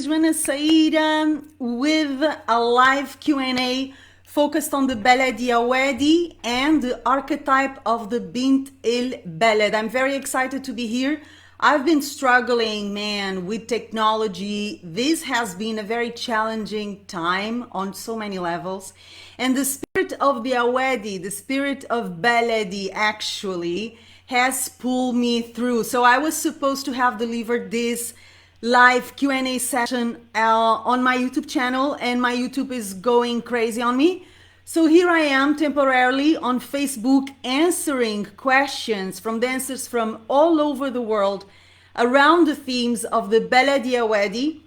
is Joana Saahirah with a live Q&A focused on the Baladi Awadi and the archetype of the Bint el Balad. I'm very excited to be here. I've been struggling, man, with technology. This has been a very challenging time on so many levels. And the spirit of the Awadi, the spirit of Baladi actually has pulled me through. So I was supposed to have delivered this live Q&A session on my YouTube channel, and my YouTube is going crazy on me. So here I am temporarily on Facebook answering questions from dancers from all over the world around the themes of the Baladi Awadi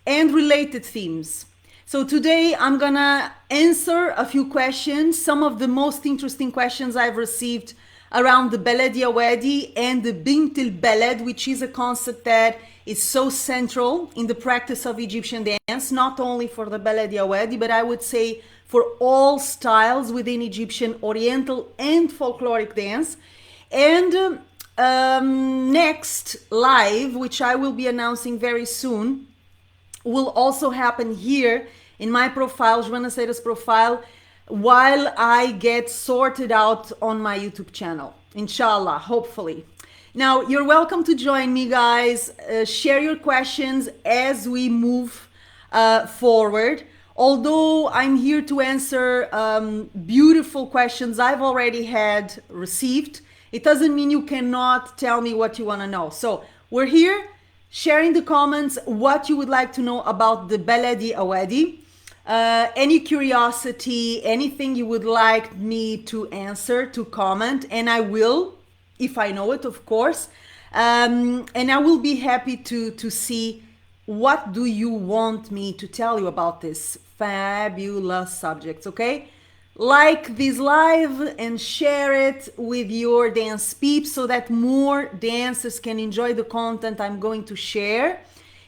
and related themes. So today I'm gonna answer a few questions, some of the most interesting questions I've received around the Baladi Awadi and the Bint el Balad, which is a concept that is so central in the practice of Egyptian dance, not only for the Baladi Awadi, but I would say for all styles within Egyptian Oriental and Folkloric dance. And next live, which I will be announcing very soon, will also happen here in my profile, Joana Saahirah's profile, while I get sorted out on my YouTube channel, inshallah, hopefully. Now, you're welcome to join me, guys. Share your questions as we move forward. Although I'm here to answer beautiful questions I've already had received, it doesn't mean you cannot tell me what you want to know. So we're here sharing the comments, what you would like to know about the Baladi Awadi. Any curiosity, anything you would like me to answer, to comment, and I will, if I know it, of course. And I will be happy to see what do you want me to tell you about this fabulous subject, okay? Like this live and share it with your dance peeps so that more dancers can enjoy the content I'm going to share.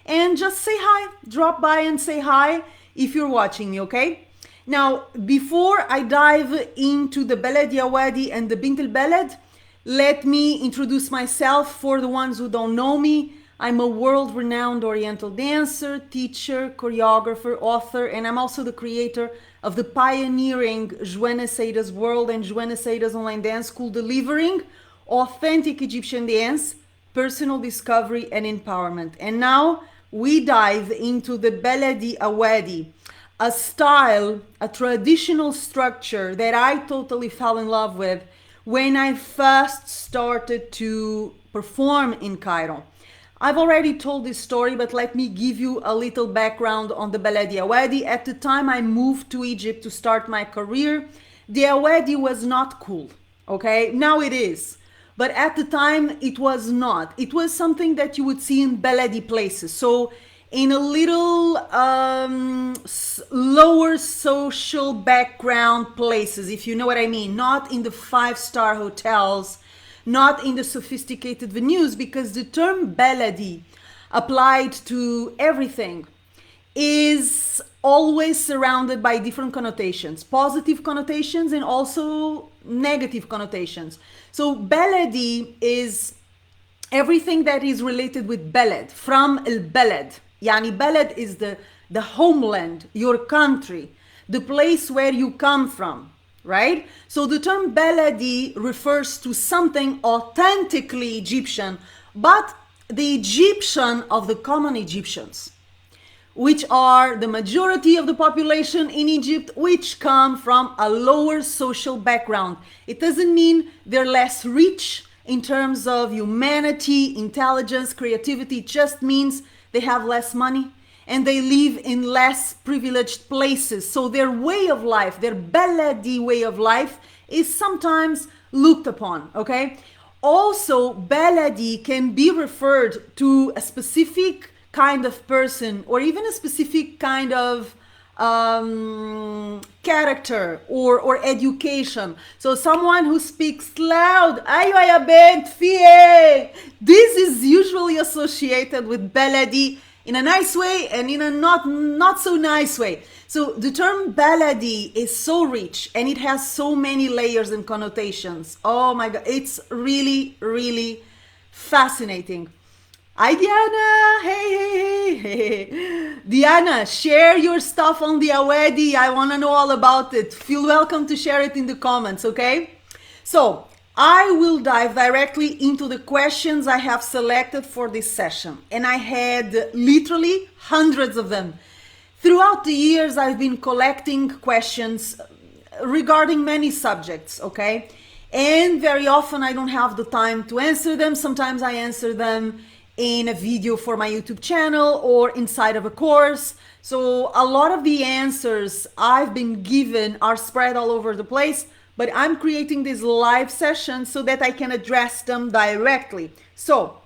And just say hi, drop by and say hi if you're watching me, okay? Now, before I dive into the Baladi Awadi and the Bint el Balad, let me introduce myself for the ones who don't know me. I'm a world-renowned Oriental dancer, teacher, choreographer, author, and I'm also the creator of the pioneering Joana Saahirah's World and Joana Saahirah's Online Dance School, delivering authentic Egyptian dance, personal discovery, and empowerment. And now we dive into the Baladi Awadi, a style, a traditional structure that I totally fell in love with when I first started to perform in Cairo. I've already told this story, but let me give you a little background on the Baladi Awadi. At the time I moved to Egypt to start my career, the Awadi was not cool, okay? Now it is. But at the time, it was not. It was something that you would see in Baladi places. So in a little lower social background places, if you know what I mean. Not in the five-star hotels, not in the sophisticated venues, because the term Baladi applied to everything is always surrounded by different connotations, positive connotations and also negative connotations. So Baladi is everything that is related with Balad, from el Balad. Yani Balad is the homeland, your country, the place where you come from, right? So the term Baladi refers to something authentically Egyptian, but the Egyptian of the common Egyptians, which are the majority of the population in Egypt, which come from a lower social background. It doesn't mean they're less rich in terms of humanity, intelligence, creativity. It just means they have less money and they live in less privileged places. So their way of life, their Baladi way of life, is sometimes looked upon, okay? Also, Baladi can be referred to a specific kind of person or even a specific kind of character or education. So someone who speaks loud, this is usually associated with Baladi in a nice way and in a not so nice way. So the term Baladi is so rich and it has so many layers and connotations. Oh my God, it's really, really fascinating. Hi, Diana. Hey, hey, hey, hey. Diana, share your stuff on the Awadi. I want to know all about it. Feel welcome to share it in the comments, okay? So, I will dive directly into the questions I have selected for this session. And I had literally hundreds of them. Throughout the years, I've been collecting questions regarding many subjects, okay? And very often I don't have the time to answer them. Sometimes I answer them in a video for my YouTube channel or inside of a course. So a lot of the answers I've been given are spread all over the place, but I'm creating these live sessions so that I can address them directly. So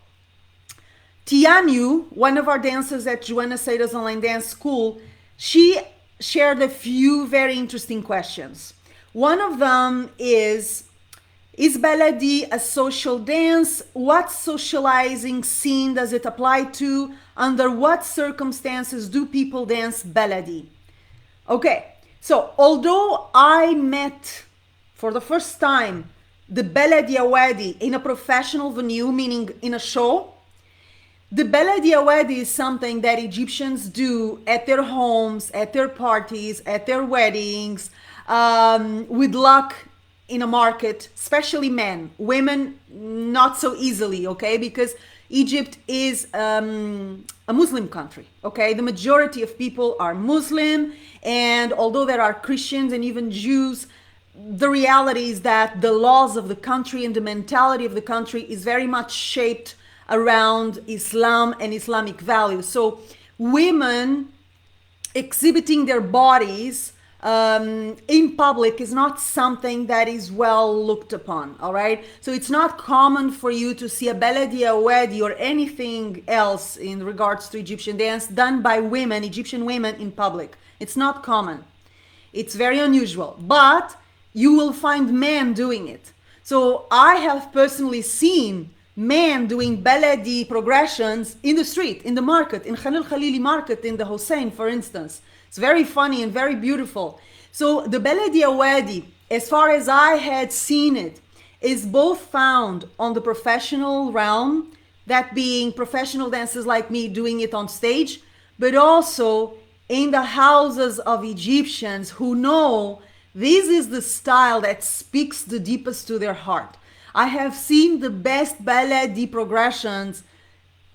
Tianyu, one of our dancers at Joana Saahirah's online dance school, she shared a few very interesting questions. One of them is Baladi a social dance? What socializing scene does it apply to? Under what circumstances do people dance Baladi? Okay, so although I met for the first time the Baladi Awadi in a professional venue, meaning in a show, the Baladi Awadi is something that Egyptians do at their homes, at their parties, at their weddings, with luck in a market, especially men. Women, not so easily, okay? Because Egypt is a Muslim country, okay? The majority of people are Muslim, and although there are Christians and even Jews, the reality is that the laws of the country and the mentality of the country is very much shaped around Islam and Islamic values. So women exhibiting their bodies in public is not something that is well looked upon, all right? So it's not common for you to see a Baladi Awadi or anything else in regards to Egyptian dance done by women, Egyptian women in public. It's not common. It's very unusual, but you will find men doing it. So I have personally seen men doing Baladi progressions in the street, in the market, in Khan al-Khalili market in the Hussein, for instance. It's very funny and very beautiful. So the Baladi Awadi, as far as I had seen it, is both found on the professional realm, that being professional dancers like me doing it on stage, but also in the houses of Egyptians who know this is the style that speaks the deepest to their heart. I have seen the best Baladi progressions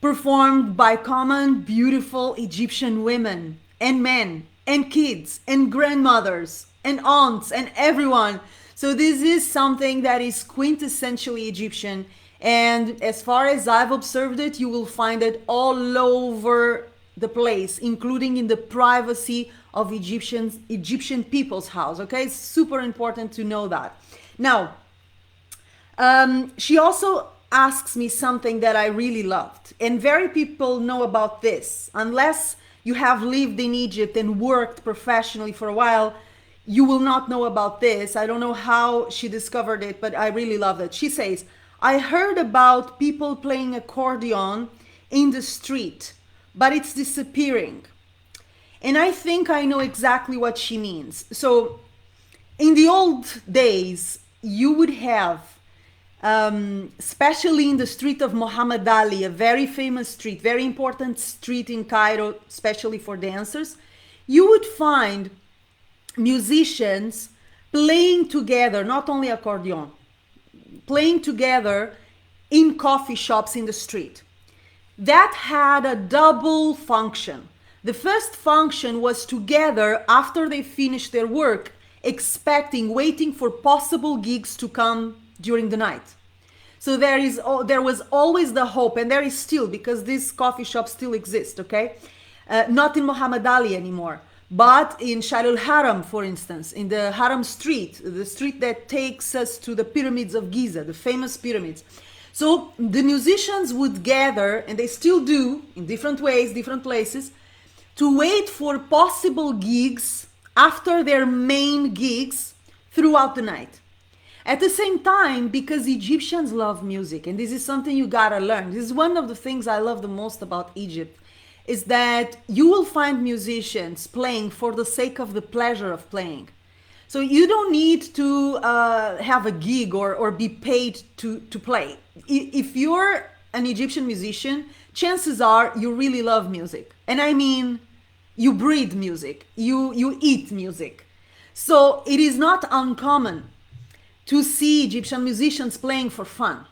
performed by common, beautiful Egyptian women and men and kids and grandmothers and aunts and everyone. So this is something that is quintessentially Egyptian, and as far as I've observed it, you will find it all over the place, including in the privacy of Egyptian people's house. Okay, it's super important to know that. Now, she also asks me something that I really loved, and very people know about this. Unless you have lived in Egypt and worked professionally for a while, you will not know about this. I don't know how she discovered it, but I really love it. She says, I heard about people playing accordion in the street, but it's disappearing. And I think I know exactly what she means. So in the old days, you would have, especially in the street of Muhammad Ali, a very famous street, very important street in Cairo, especially for dancers, you would find musicians playing together, not only accordion, playing together in coffee shops in the street. That had a double function. The first function was to gather after they finished their work, waiting for possible gigs to come during the night. So there was always the hope, and there is still, because these coffee shops still exist, okay? Not in Muhammad Ali anymore, but in Shal al-Haram, for instance, in the Haram Street, the street that takes us to the pyramids of Giza, the famous pyramids. So the musicians would gather, and they still do, in different ways, different places, to wait for possible gigs after their main gigs throughout the night. At the same time, because Egyptians love music, and this is something you gotta learn. This is one of the things I love the most about Egypt, is that you will find musicians playing for the sake of the pleasure of playing. So you don't need to have a gig or be paid to play. If you're an Egyptian musician, chances are you really love music. And I mean, you breathe music, you eat music. So it is not uncommon to see Egyptian musicians playing for fun.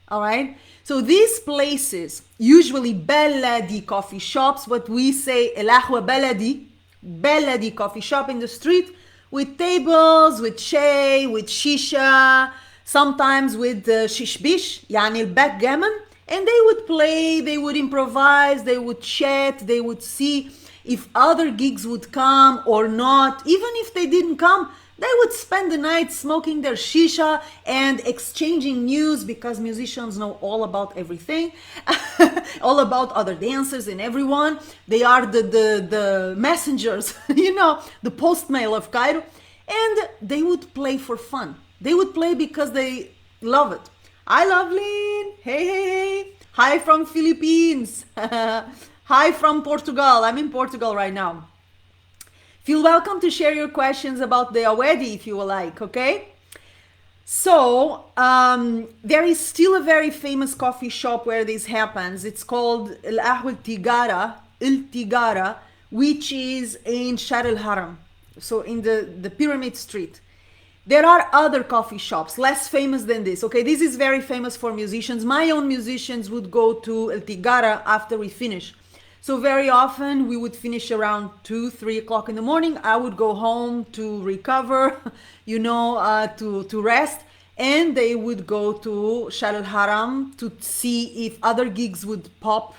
All right. So these places, usually Baladi coffee shops, what we say El Ahwa Baladi, Baladi coffee shop in the street, with tables, with shay, with shisha, sometimes with shishbish, yani el backgammon, and they would play, they would improvise, they would chat, they would see if other gigs would come or not. Even if they didn't come, they would spend the night smoking their shisha and exchanging news, because musicians know all about everything, all about other dancers and everyone. They are the messengers, the postmail of Cairo. And they would play for fun. They would play because they love it. I love Lynn. Hey, hey, hey. Hi from Philippines. Hi from Portugal. I'm in Portugal right now. Feel welcome to share your questions about the Awadi if you would like, okay? So, there is still a very famous coffee shop where this happens. It's called El Ahwa El Tigara, which is in Shar El Haram, so in the Pyramid Street. There are other coffee shops, less famous than this, okay? This is very famous for musicians. My own musicians would go to El Tigara after we finish. So very often we would finish around 2, 3 o'clock in the morning. I would go home to recover, to rest. And they would go to Shar Al Haram to see if other gigs would pop,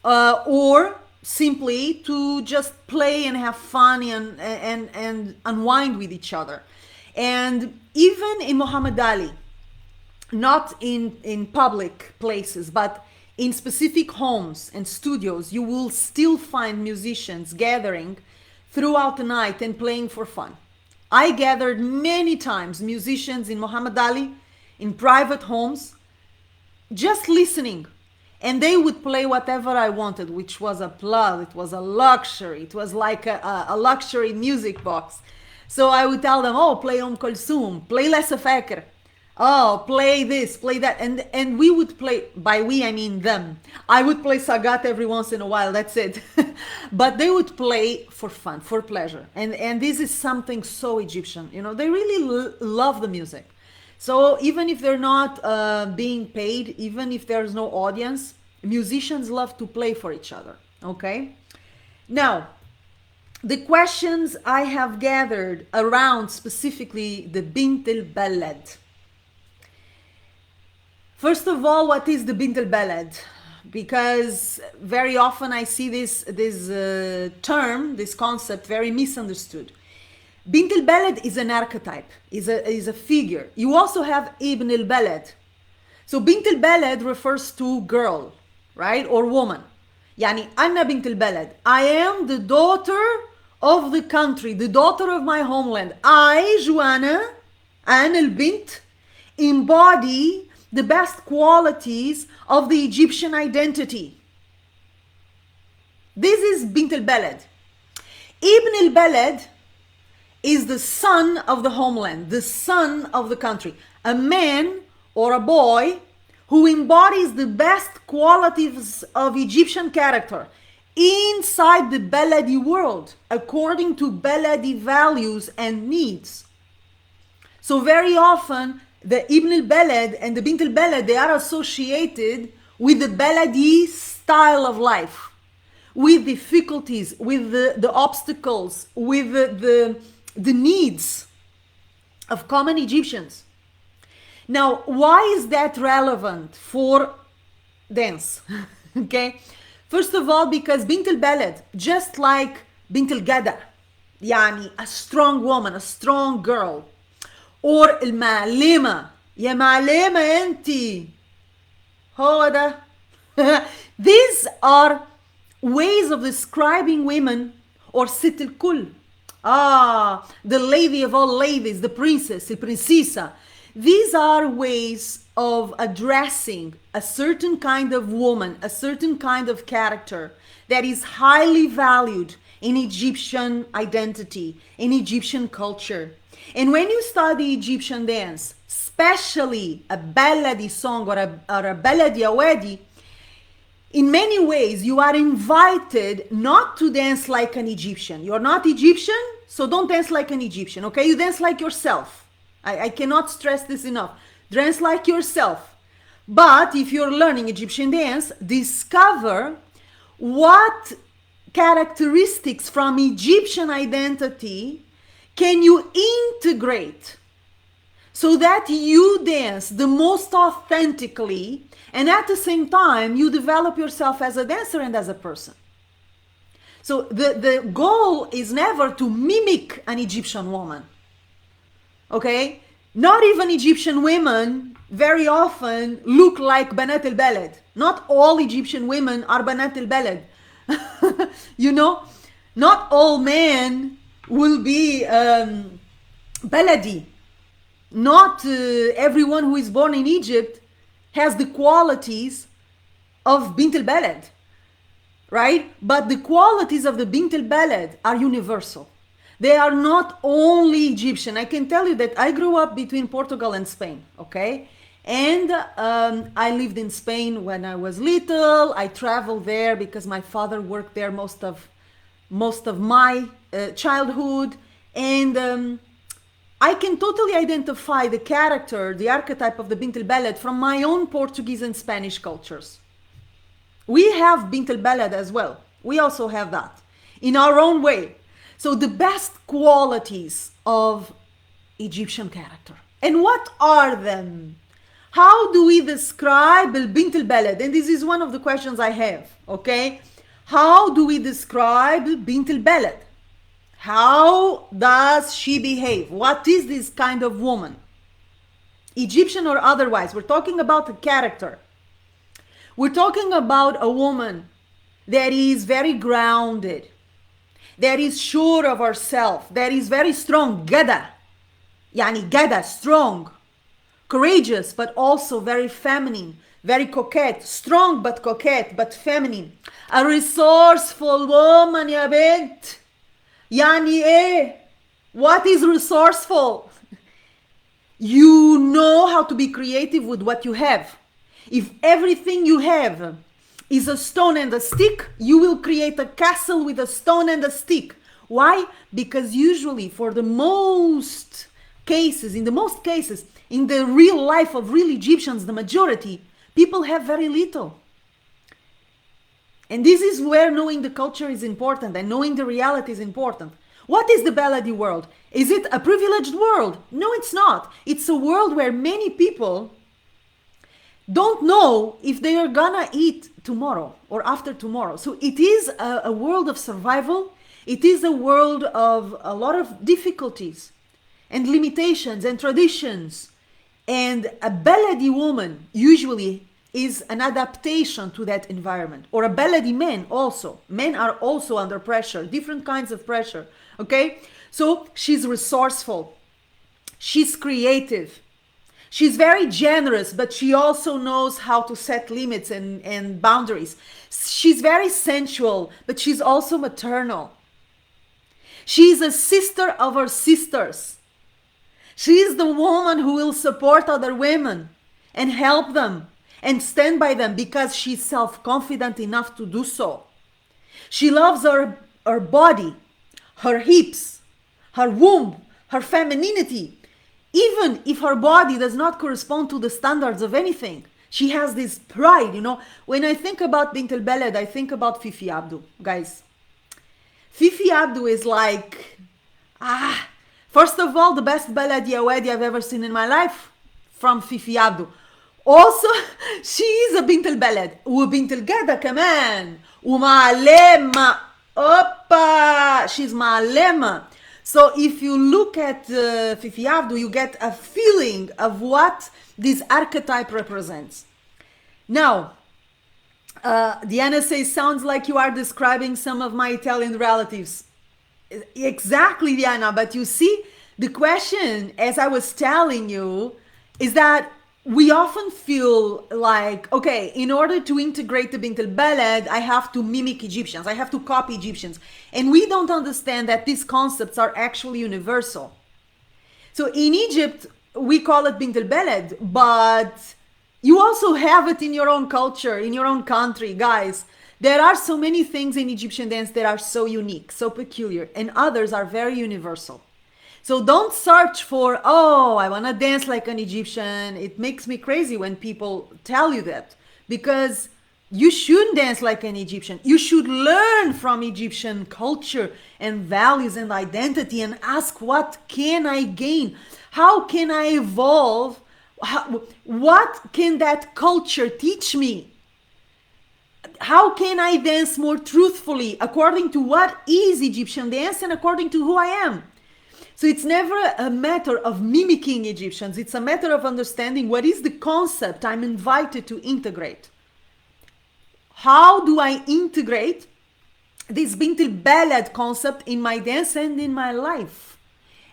or simply to just play and have fun and unwind with each other. And even in Muhammad Ali, not in public places, but in specific homes and studios, you will still find musicians gathering throughout the night and playing for fun. I gathered many times musicians in Muhammad Ali, in private homes, just listening. And they would play whatever I wanted, which was a plug, it was a luxury, it was like a luxury music box. So I would tell them, oh, play Kulthum, play Lessa Fakr, oh, play this, play that. And we would play, by we I mean them. I would play Sagat every once in a while, that's it. But they would play for fun, for pleasure. And this is something so Egyptian, they really love the music. So even if they're not being paid, even if there's no audience, musicians love to play for each other, okay? Now, the questions I have gathered around specifically the Bint el Balad. First of all, what is the Bint el Balad? Because very often I see this term, this concept, very misunderstood. Bint el Balad is an archetype, is a figure. You also have Ibn el Balad. So Bint el Balad refers to girl, right, or woman. Yani Anna Bint el Balad. I am the daughter of the country, the daughter of my homeland. I, Joana, Anna el Bint, embody the best qualities of the Egyptian identity. This is Bint el Balad. Ibn el Balad is the son of the homeland, the son of the country, a man or a boy who embodies the best qualities of Egyptian character inside the Baladi world, according to Baladi values and needs. So very often, the Ibn el Balad and the Bint el Balad, they are associated with the Baladi style of life, with difficulties, with the obstacles, with the needs of common Egyptians. Now, why is that relevant for dance? Okay? First of all, because Bint el Balad, just like Bint el Gada, yani a strong woman, a strong girl, or المعلمة يا معلمة انتي هو ده. These are ways of describing women, or ست الكل, the lady of all ladies, the princess, the princesa. These are ways of addressing a certain kind of woman, a certain kind of character that is highly valued in Egyptian identity, in Egyptian culture. And when you study Egyptian dance, especially a Baladi song or a Baladi Awadi, in many ways, you are invited not to dance like an Egyptian. You're not Egyptian, so don't dance like an Egyptian, okay? You dance like yourself. I cannot stress this enough. Dance like yourself. But if you're learning Egyptian dance, discover what characteristics from Egyptian identity can you integrate so that you dance the most authentically, and at the same time you develop yourself as a dancer and as a person. So the goal is never to mimic an Egyptian woman, okay? Not even Egyptian women very often look like Bint el Balad. Not all Egyptian women are Bint el Balad. You know, not all men will be Baladi. Not everyone who is born in Egypt has the qualities of Bint el Balad, right? But the qualities of the Bint el Balad are universal. They are not only Egyptian. I can tell you that I grew up between Portugal and Spain, okay? And I lived in Spain when I was little. I traveled there because my father worked there most of my childhood. And I can totally identify the character, the archetype of the Bint el Balad from my own Portuguese and Spanish cultures. We have Bint el Balad as well. We also have that in our own way. So the best qualities of Egyptian character. And what are them? How do we describe Bint el Balad? And this is one of the questions I have, okay? How do we describe Bint el Balad? How does she behave? What is this kind of woman? Egyptian or otherwise? We're talking about a character. We're talking about a woman that is very grounded, that is sure of herself, that is very strong, gada. Yani gada, strong, courageous, but also very feminine, very coquette, strong but coquette, but feminine. A resourceful woman, ya bint. Yani eh, what is resourceful? You know how to be creative with what you have. If everything you have is a stone and a stick, you will create a castle with a stone and a stick. Why? Because usually for the most cases, in the real life of real Egyptians, the majority, people have very little. And this is where knowing the culture is important and knowing the reality is important. What is the Baladi world? Is it a privileged world? No, it's not. It's a world where many people don't know if they are gonna eat tomorrow or after tomorrow. So it is a world of survival. It is a world of a lot of difficulties and limitations and traditions. And a Baladi woman usually is an adaptation to that environment. Or a Baladi man also. Men are also under pressure, different kinds of pressure, okay? So she's resourceful. She's creative. She's very generous, but she also knows how to set limits and boundaries. She's very sensual, but she's also maternal. She's a sister of her sisters. She's the woman who will support other women and help them and stand by them because she's self-confident enough to do so. She loves her body, her hips, her womb, her femininity. Even if her body does not correspond to the standards of anything, she has this pride, you know. When I think about Bint el Balad, I think about Fifi Abdu, guys. Fifi Abdu is like, first of all, the best Baladi Awadi I've ever seen in my life, from Fifi Abdu. Also, she is a Bint el Balad, وبنت الجدة كمان, ومعلمة. Oppa, she's معلمة. So if you look at Fifi Abdu, you get a feeling of what this archetype represents. Now, Diana says, sounds like you are describing some of my Italian relatives. Exactly, Diana, but you see, the question, as I was telling you, is that we often feel like, okay, in order to integrate the Bint el Balad, I have to mimic Egyptians, I have to copy Egyptians. And we don't understand that these concepts are actually universal. So in Egypt, we call it Bint el Balad, but You also have it in your own culture, in your own country, guys. There are so many things in Egyptian dance that are so unique, so peculiar, and others are very universal. So don't search for, oh, I want to dance like an Egyptian. It makes me crazy when people tell you that, because you shouldn't dance like an Egyptian. You should learn from Egyptian culture and values and identity and ask, what can I gain? How can I evolve? What can that culture teach me? How can I dance more truthfully according to what is Egyptian dance and according to who I am? So it's never a matter of mimicking Egyptians. It's a matter of understanding what is the concept I'm invited to integrate. How do I integrate this Bint el Balad concept in my dance and in my life?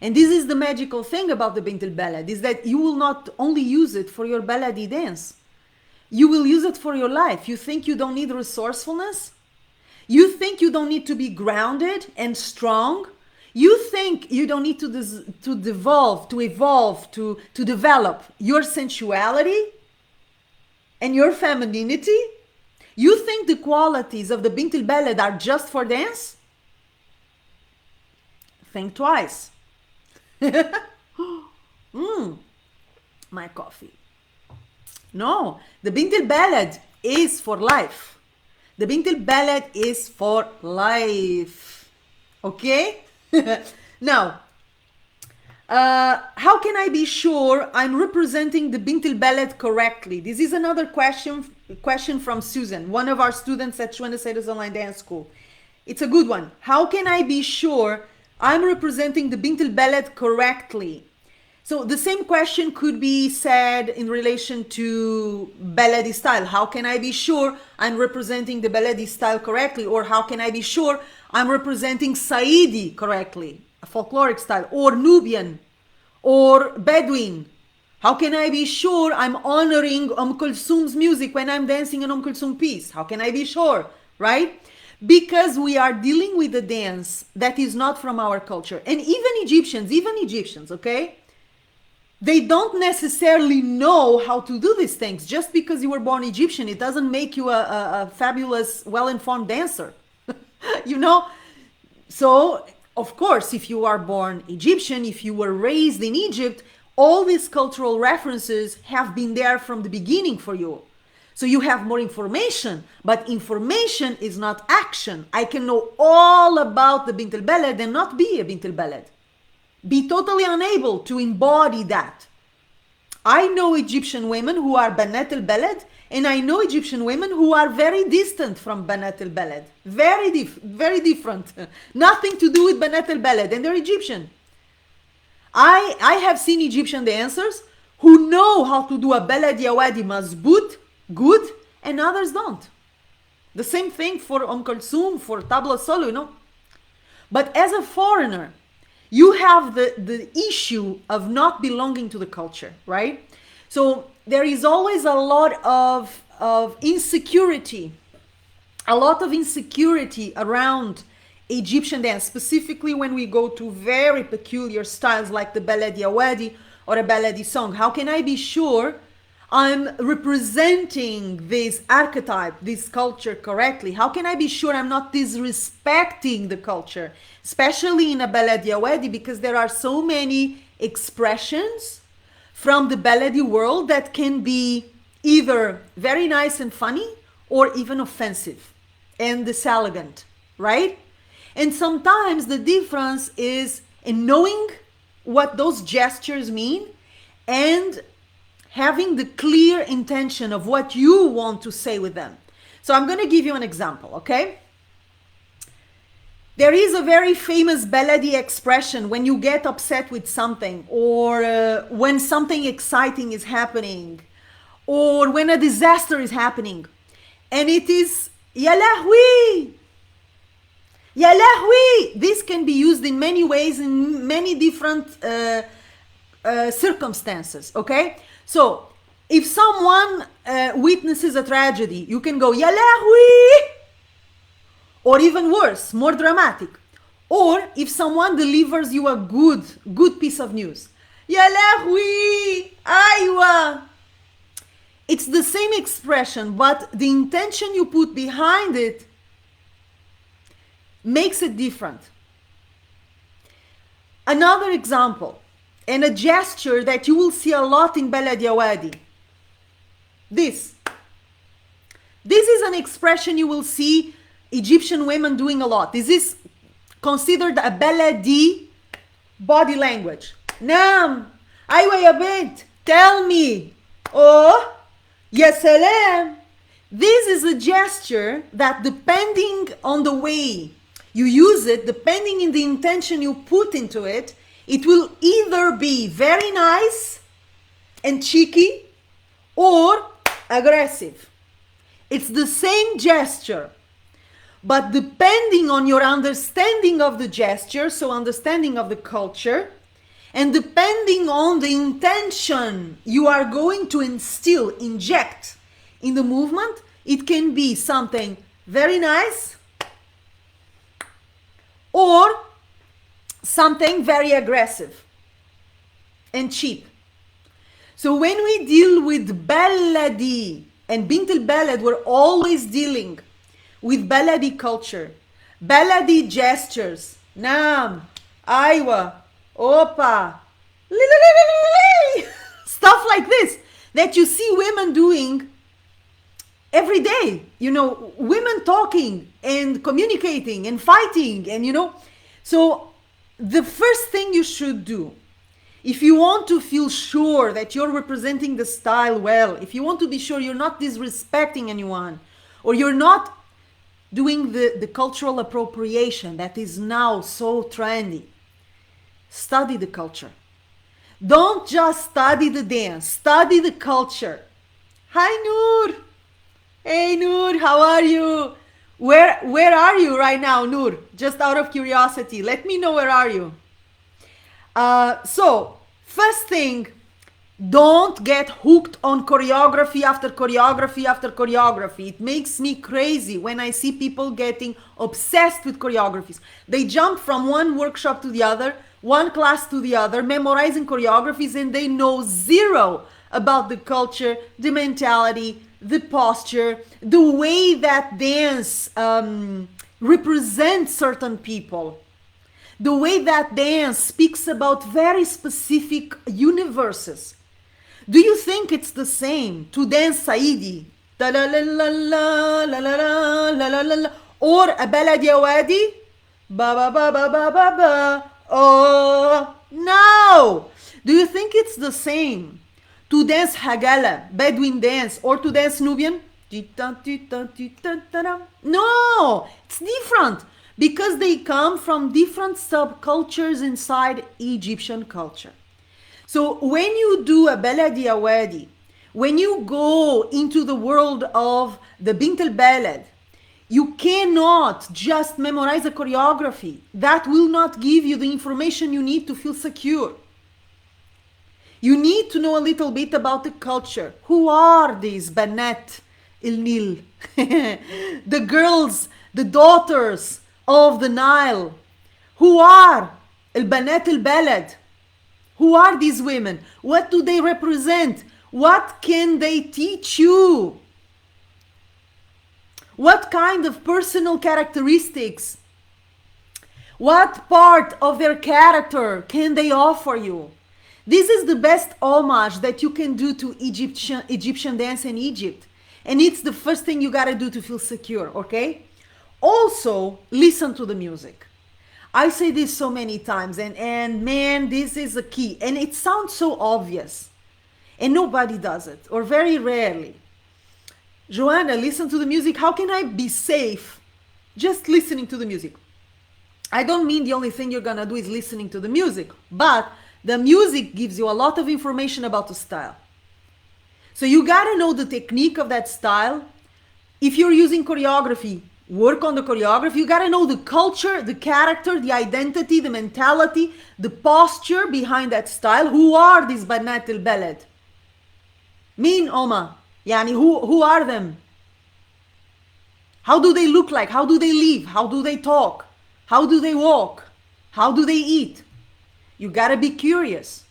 And this is the magical thing about the Bint el Balad, is that you will not only use it for your baladi dance, you will use it for your life. You think you don't need resourcefulness? You think you don't need to be grounded and strong? You think you don't need to evolve, to develop your sensuality and your femininity? You think the qualities of the Bint el Balad are just for dance? Think twice. My coffee. No, the Bint el Balad is for life. The Bint el Balad is for life. Okay? Now, how can I be sure I'm representing the Bint el Balad correctly? This is another question from Susan, one of our students at Joana Saahirah's online dance school. It's a good one. How can I be sure I'm representing the Bint el Balad correctly? So the same question could be said in relation to Baladi style. How can I be sure I'm representing the Baladi style correctly? Or how can I be sure I'm representing Saidi correctly, a folkloric style, or Nubian, or Bedouin? How can I be sure I'm honoring Kulthum's music when I'm dancing an Kulthum piece? How can I be sure, right? Because we are dealing with a dance that is not from our culture. And even Egyptians, okay? They don't necessarily know how to do these things. Just because you were born Egyptian, it doesn't make you a fabulous, well-informed dancer. You know? So, of course, if you are born Egyptian, if you were raised in Egypt, all these cultural references have been there from the beginning for you. So you have more information, but information is not action. I can know all about the Bint el Balad and not be a Bint el Balad. Be totally unable to embody that. I know Egyptian women who are Bint el Balad, and I know Egyptian women who are very distant from Bint el Balad. Very different. Nothing to do with Bint el Balad, and they're Egyptian. I have seen Egyptian dancers who know how to do a Baladi Awadi mazbout, good, and others don't. The same thing for Kulthum, for tabla solo, you know. But as a foreigner, you have the issue of not belonging to the culture, right? So there is always a lot of insecurity, around Egyptian dance, specifically when we go to very peculiar styles like the Baladi Awadi or a Baladi song. How can I be sure I'm representing this archetype, this culture correctly? How can I be sure I'm not disrespecting the culture, especially in a Baladi Awadi, because there are so many expressions from the Baladi world that can be either very nice and funny or even offensive and diselegant, right? And sometimes the difference is in knowing what those gestures mean and having the clear intention of what you want to say with them. So I'm going to give you an example, okay? There is a very famous Baladi expression when you get upset with something, or when something exciting is happening, or when a disaster is happening. And it is, Ya Lahwi! Ya Lahwi! This can be used in many ways, in many different circumstances, okay? So, if someone witnesses a tragedy, you can go, Ya Lahwi! Or even worse, more dramatic. Or if someone delivers you a good piece of news, Ya Lahwi! Aywa! It's the same expression, but the intention you put behind it makes it different. Another example, and a gesture that you will see a lot in Baladi Awadi. This is an expression you will see Egyptian women doing a lot. This is considered a Baladi body language. Nam, aywa ya bint, tell me. Oh, yes salam. This is a gesture that, depending on the way you use it, depending on the intention you put into it, it will either be very nice and cheeky or aggressive. It's the same gesture, but depending on your understanding of the gesture, so understanding of the culture, and depending on the intention you are going to inject in the movement, it can be something very nice or something very aggressive and cheap. So when we deal with Baladi and Bint el Balad, we're always dealing with Baladi culture, Baladi gestures, Nam, Aywa, Opa, stuff like this that you see women doing every day. You know, women talking and communicating and fighting, and so the first thing you should do, if you want to feel sure that you're representing the style well, if you want to be sure you're not disrespecting anyone, or you're not doing the cultural appropriation that is now so trendy, study the culture. Don't just study the dance, study the culture. Hi Noor. Hey Noor, how are you? Where are you right now, Noor? Just out of curiosity, let me know, where are you? So first thing, don't get hooked on choreography after choreography after choreography. It makes me crazy when I see people getting obsessed with choreographies. They jump from one workshop to the other, one class to the other, memorizing choreographies, and they know zero about the culture, the mentality, the posture, the way that dance represents certain people, the way that dance speaks about very specific universes. Do you think it's the same to dance Saidi, or a Baladi Awadi, ba ba ba ba ba ba ba? Oh no! Do you think it's the same to dance Hagala, Bedouin dance, or to dance Nubian? No, it's different because they come from different subcultures inside Egyptian culture. So when you do a Baladi Awadi, when you go into the world of the Bint el Balad, you cannot just memorize a choreography. That will not give you the information you need to feel secure. You need to know a little bit about the culture. Who are these Banat el Nil? The girls, the daughters of the Nile. Who are El Banat el Balad? Who are these women? What do they represent? What can they teach you? What kind of personal characteristics? What part of their character can they offer you? This is the best homage that you can do to Egyptian dance in Egypt. And it's the first thing you gotta do to feel secure, okay? Also, listen to the music. I say this so many times, and man, this is a key. And it sounds so obvious. And nobody does it, or very rarely. Joanna, listen to the music. How can I be safe just listening to the music? I don't mean the only thing you're gonna do is listening to the music, but the music gives you a lot of information about the style. So you gotta know the technique of that style. If you're using choreography, work on the choreography. You gotta know the culture, the character, the identity, the mentality, the posture behind that style. Who are these Banat el Balad? Mean Oma. Yani who are them? How do they look like? How do they live? How do they talk? How do they walk? How do they eat? You gotta be curious.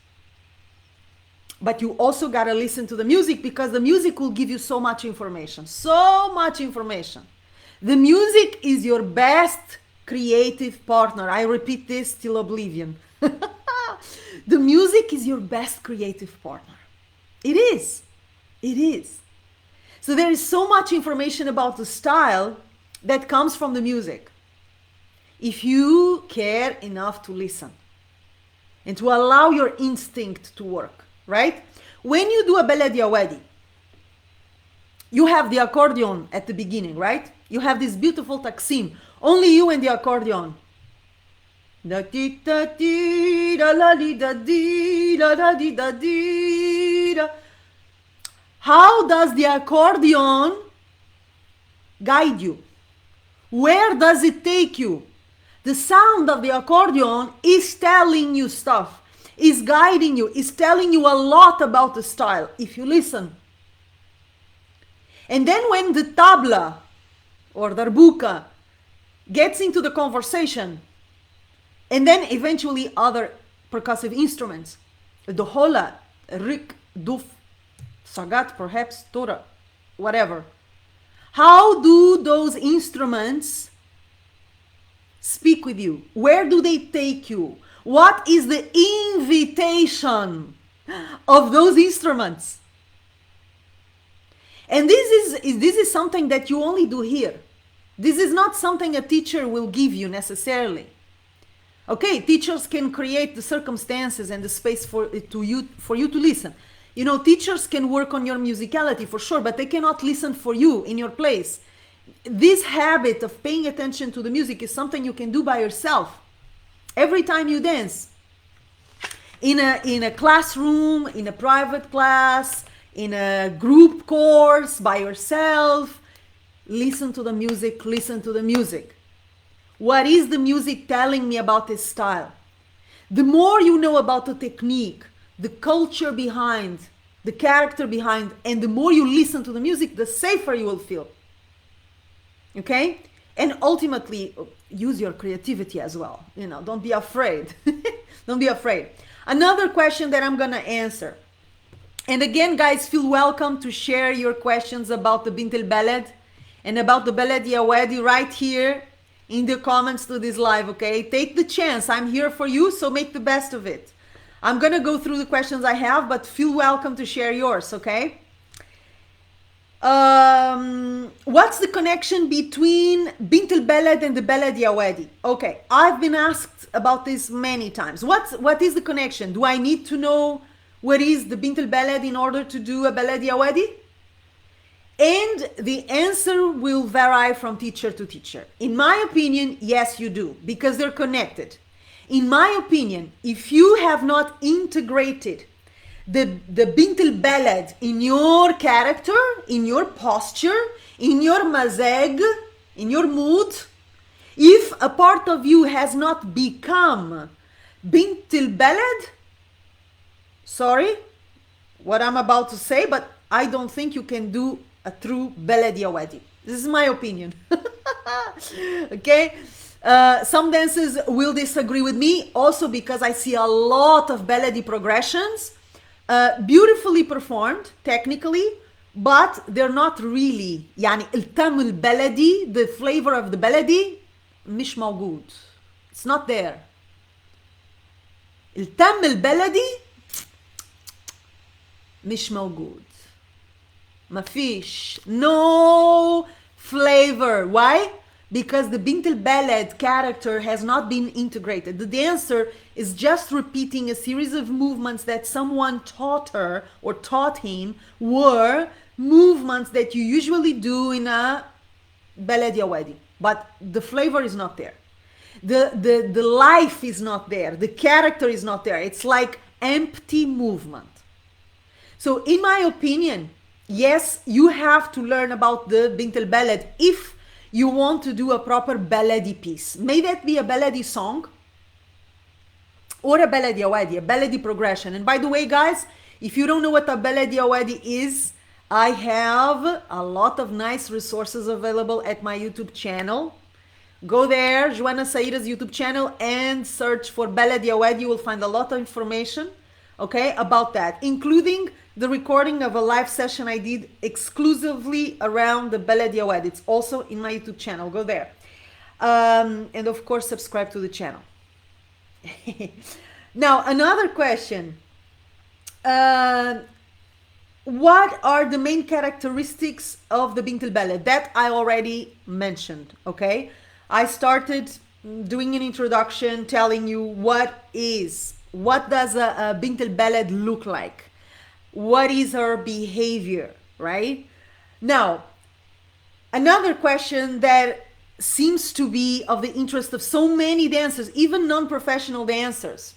but you also gotta listen to the music, because the music will give you so much information. So much information. The music is your best creative partner. I repeat this till oblivion. The music is your best creative partner. It is. It is. So there is so much information about the style that comes from the music. If you care enough to listen and to allow your instinct to work, right? When you do a Baladi Awadi, you have the accordion at the beginning, right? You have this beautiful taksim, only you and the accordion. Da di da di da la di da di da da di da di da. How does the accordion guide you? Where does it take you? The sound of the accordion is telling you stuff, is guiding you, is telling you a lot about the style if you listen. And then when the tabla or darbuka gets into the conversation, and then eventually other percussive instruments, the hola, rik, duf, sagat, perhaps, tora, whatever. How do those instruments speak with you? Where do they take you? What is the invitation of those instruments? And this is something that you only do here. This is not something a teacher will give you necessarily. Okay, teachers can create the circumstances and the space for you to listen. You know, teachers can work on your musicality for sure, but they cannot listen for you in your place. This habit of paying attention to the music is something you can do by yourself. Every time you dance, in a classroom, in a private class, in a group course, by yourself, listen to the music, listen to the music. What is the music telling me about this style? The more you know about the technique, the culture behind, the character behind, and the more you listen to the music, the safer you will feel. Okay? And ultimately, use your creativity as well. You know, don't be afraid. Don't be afraid. Another question that I'm gonna answer. And again, guys, feel welcome to share your questions about the Bint el Balad and about the Baladi Awadi right here in the comments to this live, okay? Take the chance. I'm here for you, so make the best of it. I'm gonna go through the questions I have, but feel welcome to share yours, okay? What's the connection between Bint el Balad and the Baladi Awadi? Okay, I've been asked about this many times. What is the connection? Do I need to know what is the Bint el Balad in order to do a Baladi Awadi? And the answer will vary from teacher to teacher. In my opinion, yes, you do, because they're connected. In my opinion, if you have not integrated the Bint el Balad in your character, in your posture, in your mazag, in your mood, if a part of you has not become Bint el Balad, sorry what I'm about to say, but I don't think you can do a true Baladi Awadi. This is my opinion. Okay? Some dancers will disagree with me also because I see a lot of Baladi progressions, beautifully performed technically, but they're not really يعني التم البلدي, the flavor of the Baladi مش موجود. It's not there. التم البلدي مش موجود. مفيش. No flavor. Why? Because the Bint el Balad character has not been integrated. The dancer is just repeating a series of movements that someone taught her or taught him were movements that you usually do in a Baladi Awadi. But the flavor is not there. The life is not there. The character is not there. It's like empty movement. So in my opinion, yes, you have to learn about the Bint el Balad if you want to do a proper Baladi piece. May that be a Baladi song or a Baladi Awadi, a Baladi progression. And by the way, guys, if you don't know what a Baladi Awadi is, I have a lot of nice resources available at my YouTube channel. Go there, Joana Saahirah's YouTube channel, and search for Baladi Awadi. You will find a lot of information okay, about that, including the recording of a live session I did exclusively around the Baladi Awadi. It's also in my YouTube channel. Go there. And of course, subscribe to the channel. Now, another question. What are the main characteristics of the Bint el Balad? That I already mentioned, okay? I started doing an introduction telling you what does a Bint el Balad look like? What is her behavior, right? Now, another question that seems to be of the interest of so many dancers, even non-professional dancers.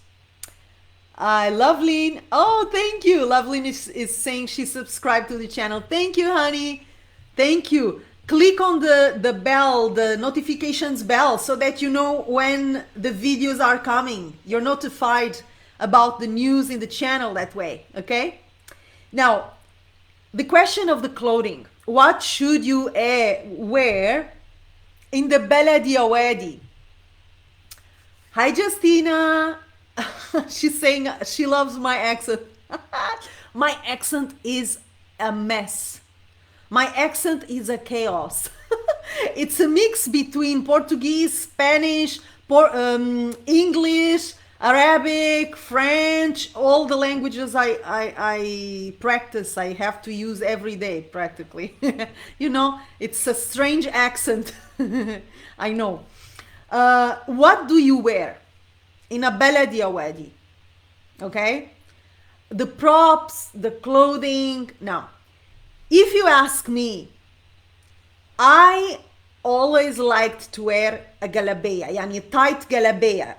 Loveline, oh, thank you. Loveline is saying she subscribed to the channel. Thank you, honey. Thank you. Click on the bell, the notifications bell, so that you know when the videos are coming. You're notified about the news in the channel that way, okay? Now, the question of the clothing. What should you wear in the Baladi Awadi? Hi, Justina. She's saying she loves my accent. My accent is a mess. My accent is a chaos. It's a mix between Portuguese, Spanish, English, Arabic, French, all the languages I practice, I have to use every day practically. You know, it's a strange accent. I know. What do you wear in a Baladi Awadi? Okay? The props, the clothing. Now, if you ask me, I always liked to wear a galabeya, yani a tight galabeya.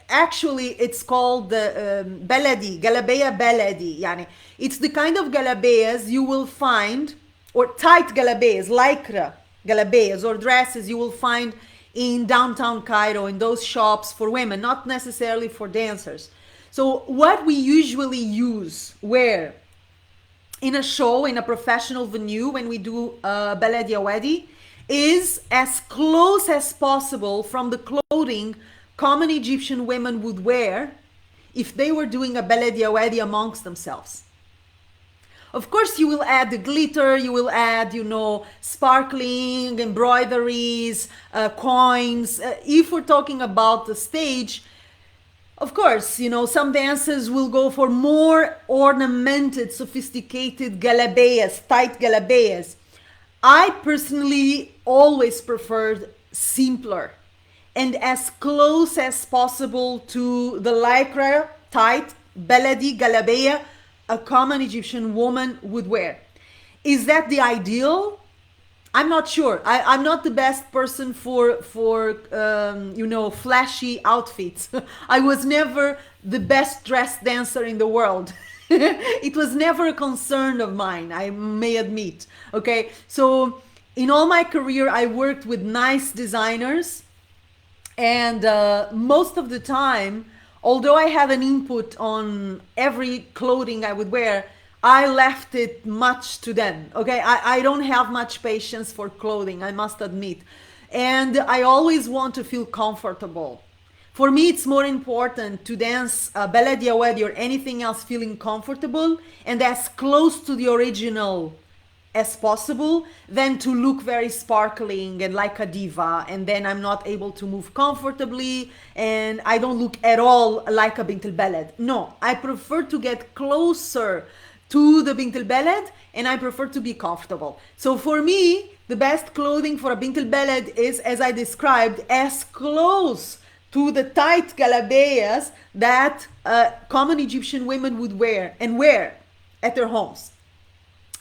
Actually, it's called the galabeya baladi. Yani it's the kind of galabeyas you will find, or tight galabeyas, lycra galabeyas or dresses you will find in downtown Cairo, in those shops for women, not necessarily for dancers. So what we usually wear in a show, in a professional venue, when we do Baladi Awadi, is as close as possible from the clothing common Egyptian women would wear if they were doing a Baladi Awadi amongst themselves. Of course, you will add the glitter, you will add, you know, sparkling, embroideries, coins. If we're talking about the stage, of course, you know, some dancers will go for more ornamented, sophisticated galabeyas, tight galabeyas. I personally always preferred simpler and as close as possible to the lycra, tight, baladi, galabeya a common Egyptian woman would wear. Is that the ideal? I'm not sure. I'm not the best person for you know, flashy outfits. I was never the best dressed dancer in the world. It was never a concern of mine, I may admit. Okay, so in all my career, I worked with nice designers, and most of the time, although I had an input on every clothing I would wear, I left it much to them. Okay, I don't have much patience for clothing, I must admit. And I always want to feel comfortable. For me, it's more important to dance Baladi Awadi or anything else feeling comfortable and as close to the original as possible than to look very sparkling and like a diva, and then I'm not able to move comfortably and I don't look at all like a Bint el Balad. No, I prefer to get closer to the Bint el Balad and I prefer to be comfortable. So for me, the best clothing for a Bint el Balad is, as I described, as close to the tight galabeyas that common Egyptian women would wear at their homes.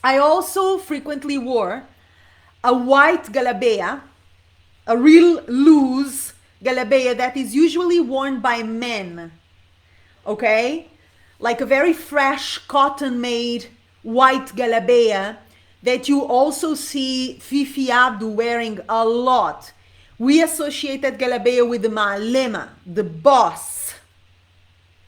I also frequently wore a white galabeya, a real loose galabeya that is usually worn by men, okay? Like a very fresh cotton-made white galabeya that you also see Fifi Abdu wearing a lot. We associate that galabeya with the ma'alema, the boss,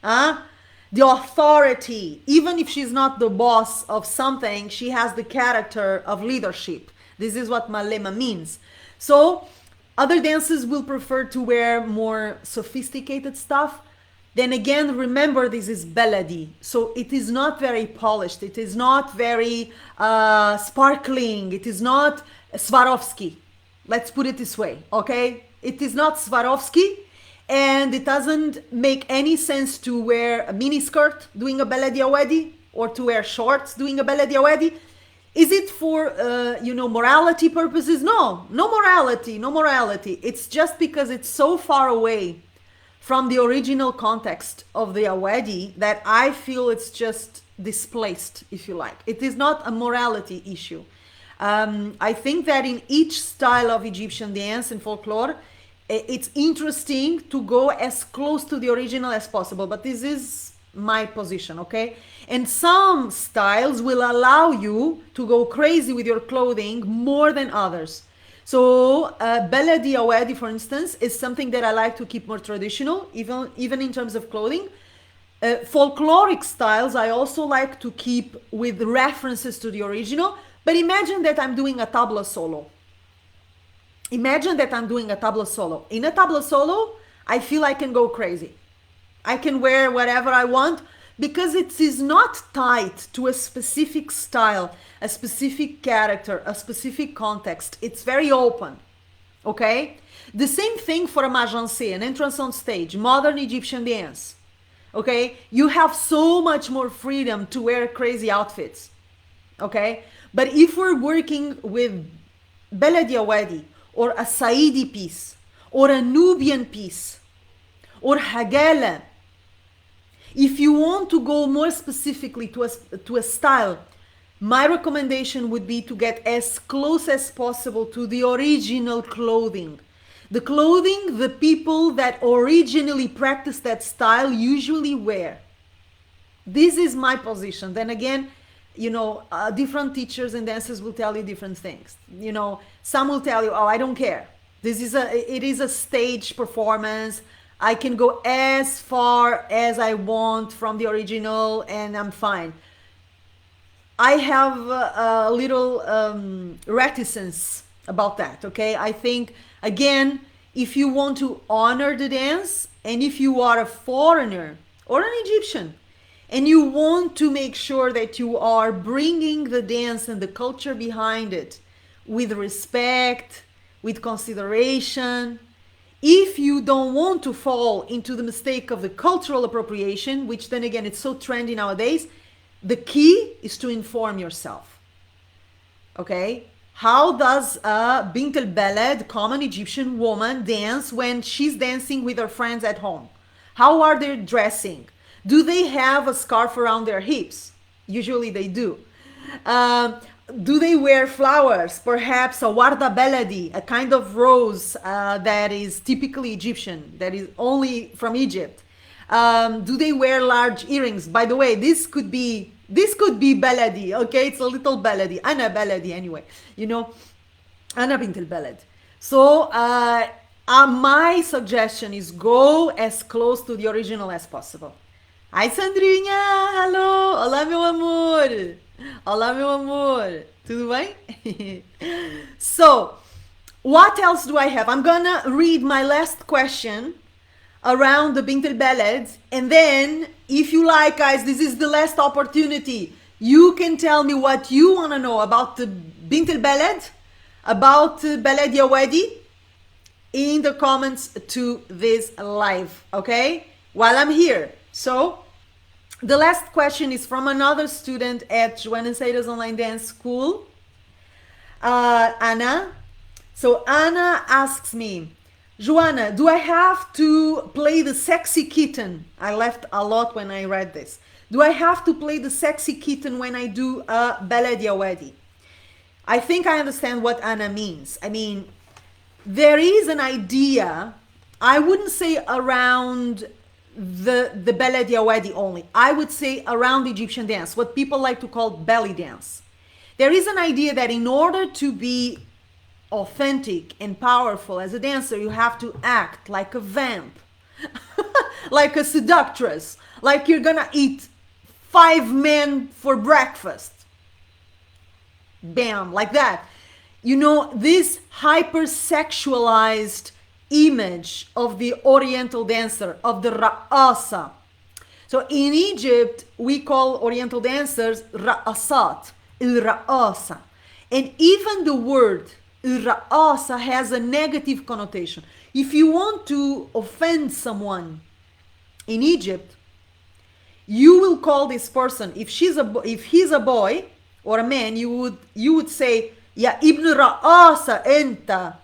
the authority. Even if she's not the boss of something, she has the character of leadership. This is what ma'alema means. So other dancers will prefer to wear more sophisticated stuff. then again, remember this is Baladi. So it is not very polished. It is not very sparkling. It is not Swarovski. Let's put it this way, okay? It is not Swarovski, and it doesn't make any sense to wear a mini skirt doing a Baladi Awadi or to wear shorts doing a Baladi Awadi. Is it for, morality purposes? No, no morality, no morality. It's just because it's so far away from the original context of the Awadi that I feel it's just displaced, if you like. It is not a morality issue. I think that in each style of Egyptian dance and folklore, it's interesting to go as close to the original as possible, but this is my position, okay? And some styles will allow you to go crazy with your clothing more than others. So Baladi Awadi, for instance, is something that I like to keep more traditional, even in terms of clothing. Folkloric styles I also like to keep with references to the original, but imagine that I'm doing a tabla solo. Imagine that I'm doing a tabla solo. In a tabla solo, I feel I can go crazy. I can wear whatever I want because it is not tied to a specific style, a specific character, a specific context. It's very open, okay? The same thing for a majancé, an entrance on stage, modern Egyptian dance, okay? You have so much more freedom to wear crazy outfits, okay? But if we're working with Baladi Awadi or a Saidi piece or a Nubian piece or Hagala, if you want to go more specifically to a style, my recommendation would be to get as close as possible to the original clothing. The clothing the people that originally practiced that style usually wear. This is my position. Then again, different teachers and dancers will tell you different things. Some will tell you, oh, I don't care. It is a stage performance. I can go as far as I want from the original and I'm fine. I have a little reticence about that, okay? I think, again, if you want to honor the dance and if you are a foreigner or an Egyptian and you want to make sure that you are bringing the dance and the culture behind it with respect, with consideration, if you don't want to fall into the mistake of the cultural appropriation, which then again, it's so trendy nowadays, the key is to inform yourself, okay? How does a Bint el Balad, common Egyptian woman, dance when she's dancing with her friends at home? How are they dressing? Do they have a scarf around their hips? Usually they do. Do they wear flowers? Perhaps a warda baladi, a kind of rose that is typically Egyptian, that is only from Egypt. Do they wear large earrings? By the way, this could be baladi, okay? It's a little baladi, ana baladi anyway, ana bint el balad. So my suggestion is go as close to the original as possible. Hi Sandrinha, hello, olá meu amor. Olá, meu amor. Tudo bem? So, what else do I have? I'm gonna read my last question around the Bint el Balad, and then, if you like, guys, this is the last opportunity. You can tell me what you want to know about the Bint el Balad, about Baladi Awadi, in the comments to this live, okay? While I'm here. So, the last question is from another student at Joana Saahirah's online dance school, Anna. So Anna asks me, Joana, do I have to play the sexy kitten? I laughed a lot when I read this. Do I have to play the sexy kitten when I do a Baladi Awadi? I think I understand what Anna means. I mean, there is an idea, I wouldn't say around the Baladi Awadi only. I would say around Egyptian dance, what people like to call belly dance. There is an idea that in order to be authentic and powerful as a dancer, you have to act like a vamp, like a seductress, like you're gonna eat 5 men for breakfast. Bam, like that. This hypersexualized image of the Oriental dancer, of the ra'asa. So in Egypt, we call Oriental dancers ra'asat, il-ra'asa. And even the word il-ra'asa has a negative connotation. If you want to offend someone in Egypt, you will call this person, if he's a boy or a man, you would say, Ya ibn ra'asa enta,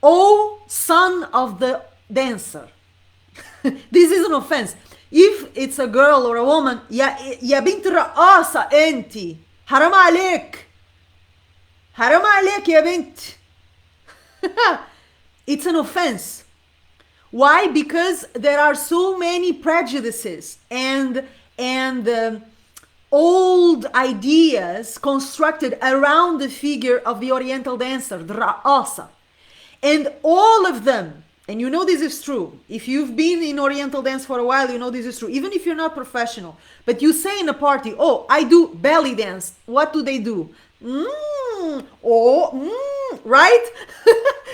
O son of the dancer. This is an offense. If it's a girl or a woman, Ya bint ra'asa enti, haram عليك, haram عليك ya bint. It's an offense. Why? Because there are so many prejudices and old ideas constructed around the figure of the Oriental dancer, the ra'asa. And all of them, and you know this is true, if you've been in Oriental dance for a while, you know this is true, even if you're not professional, but you say in a party, oh, I do belly dance. What do they do? Right?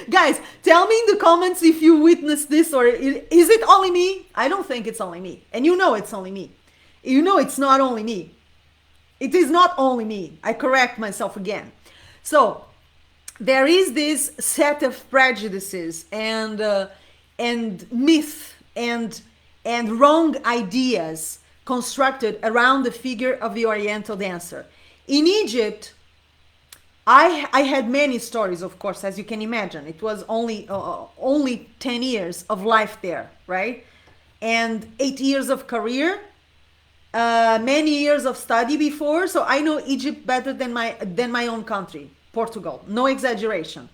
Guys, tell me in the comments if you witnessed this, or is it only me? I don't think it's only me. And you know it's only me. You know it's not only me. It is not only me. I correct myself again. So there is this set of prejudices and myth and wrong ideas constructed around the figure of the Oriental dancer. In Egypt, I had many stories, of course, as you can imagine. It was only 10 years of life there, right? And 8 years of career, many years of study before. So I know Egypt better than my own country, Portugal. No exaggeration.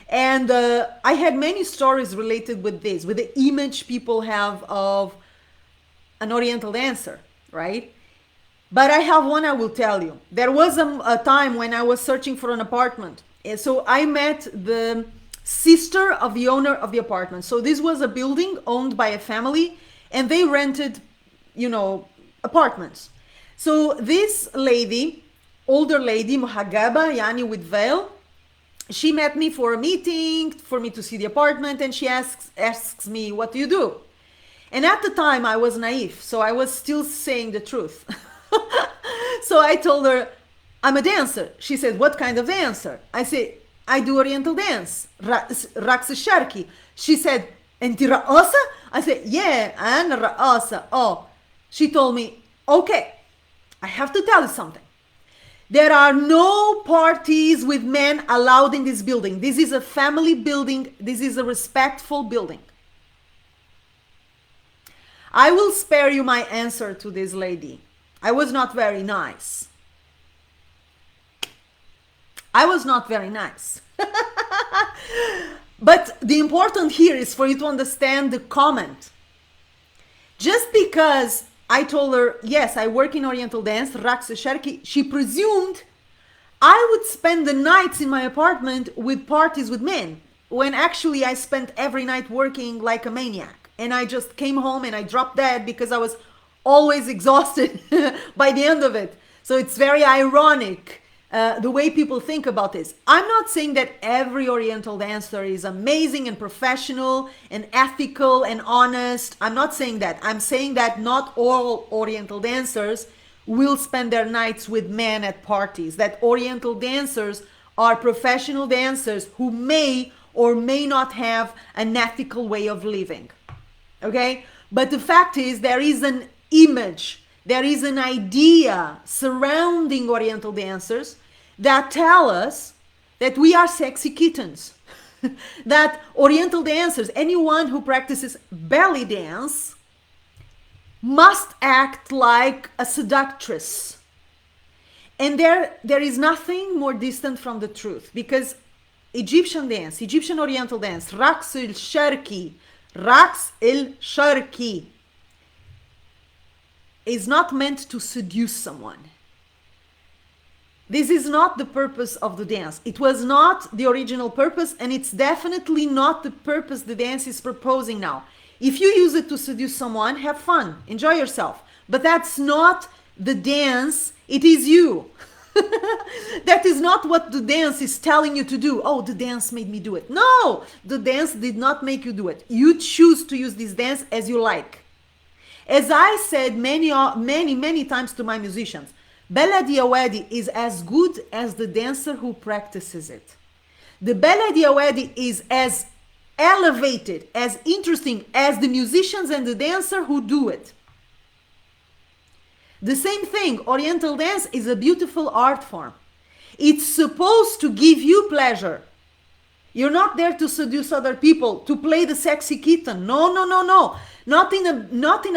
And I had many stories related with this, with the image people have of an Oriental dancer, right? But I have one I will tell you. There was a time when I was searching for an apartment. And so I met the sister of the owner of the apartment. So this was a building owned by a family and they rented, apartments. So this lady, older lady, muhagaba, yani with veil, she met me for a meeting, for me to see the apartment, and she asks me, what do you do? And at the time I was naive, so I was still saying the truth. So I told her, I'm a dancer. She said, what kind of dancer? I said, I do Oriental dance, raqs sharki. She said, Enti raqasa? I said, yeah, I'm raqasa. Oh, she told me, okay, I have to tell you something. There are no parties with men allowed in this building. This is a family building. This is a respectful building. I will spare you my answer to this lady. I was not very nice. I was not very nice. But the important here is for you to understand the comment. Just because I told her, yes, I work in Oriental dance, raqs sharki, she presumed I would spend the nights in my apartment with parties with men, when actually I spent every night working like a maniac. And I just came home and I dropped dead because I was always exhausted by the end of it. So it's very ironic the way people think about this. I'm not saying that every Oriental dancer is amazing and professional and ethical and honest. I'm not saying that. I'm saying that not all Oriental dancers will spend their nights with men at parties. That Oriental dancers are professional dancers who may or may not have an ethical way of living. Okay? But the fact is, there is an image, there is an idea surrounding Oriental dancers that tell us that we are sexy kittens. That Oriental dancers, anyone who practices belly dance, must act like a seductress. And there is nothing more distant from the truth, because Egyptian dance, Egyptian Oriental dance, raqs el-sharki, is not meant to seduce someone. This is not the purpose of the dance. It was not the original purpose, and it's definitely not the purpose the dance is proposing now. If you use it to seduce someone, have fun, enjoy yourself. But that's not the dance, it is you. That is not what the dance is telling you to do. Oh, the dance made me do it. No, the dance did not make you do it. You choose to use this dance as you like. As I said many times to my musicians, Baladi Awadi is as good as the dancer who practices it. The Baladi Awadi is as elevated, as interesting as the musicians and the dancer who do it. The same thing, Oriental dance is a beautiful art form. It's supposed to give you pleasure. You're not there to seduce other people, to play the sexy kitten. No, no, no, no. Not in a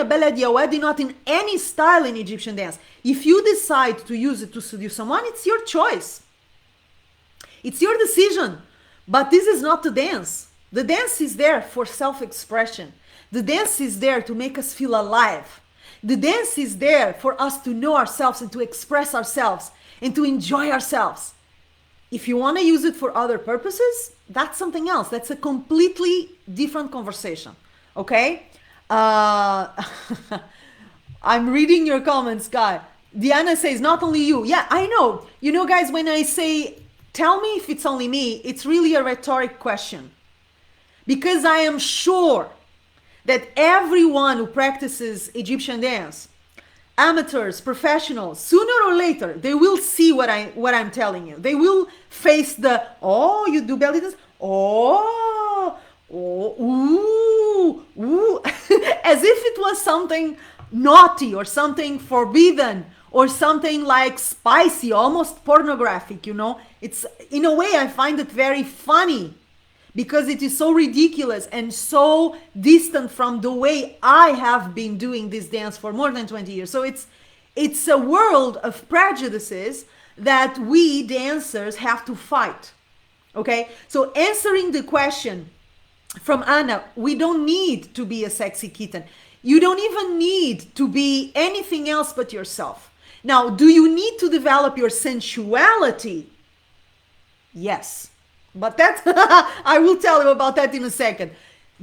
Baladi Awadi, not in any style in Egyptian dance. If you decide to use it to seduce someone, it's your choice. It's your decision. But this is not the dance. The dance is there for self-expression. The dance is there to make us feel alive. The dance is there for us to know ourselves and to express ourselves and to enjoy ourselves. If you want to use it for other purposes, that's something else. That's a completely different conversation. Okay? I'm reading your comments, Guy. Diana says, not only you. Yeah, I know. You know, guys, when I say, tell me if it's only me, it's really a rhetoric question. Because I am sure that everyone who practices Egyptian dance, amateurs, professionals, sooner or later, they will see what I'm telling you. They will face the, oh, you do belly dance? Oh, ooh, ooh. As if it was something naughty or something forbidden or something like spicy, almost pornographic, you know? It's, in a way, I find it very funny because it is so ridiculous and so distant from the way I have been doing this dance for more than 20 years. So it's a world of prejudices that we dancers have to fight. Okay? So answering the question from Anna, we don't need to be a sexy kitten. You don't even need to be anything else but yourself. Now, do you need to develop your sensuality? Yes. But that, I will tell you about that in a second.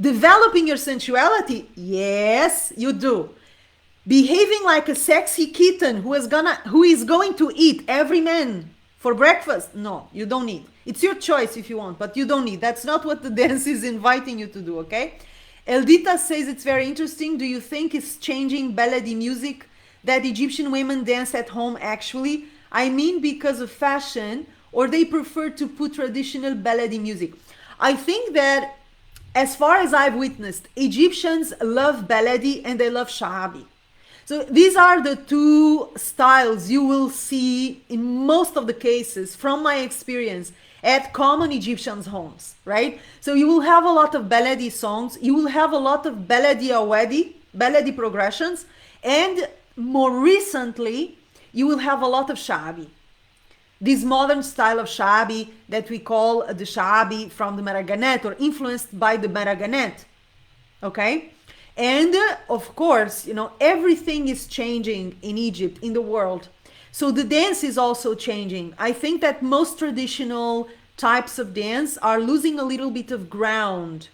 Developing your sensuality, yes, you do. Behaving like a sexy kitten who is going to eat every man for breakfast, no, you don't need. It's your choice if you want, but you don't need. That's not what the dance is inviting you to do, okay? Eldita says it's very interesting. Do you think it's changing Baladi music that Egyptian women dance at home actually? I mean because of fashion, or they prefer to put traditional Baladi music? I think that, as far as I've witnessed, Egyptians love Baladi and they love Sha'abi. So these are the two styles you will see in most of the cases, from my experience, at common Egyptians' homes, right? So you will have a lot of Baladi songs, you will have a lot of Baladi Awadi, Baladi progressions, and more recently, you will have a lot of Sha'abi. This modern style of Sha'abi that we call the Sha'abi from the Maraganet, or influenced by the Maraganet, okay? And of course, you know, everything is changing in Egypt, in the world. So the dance is also changing. I think that most traditional types of dance are losing a little bit of ground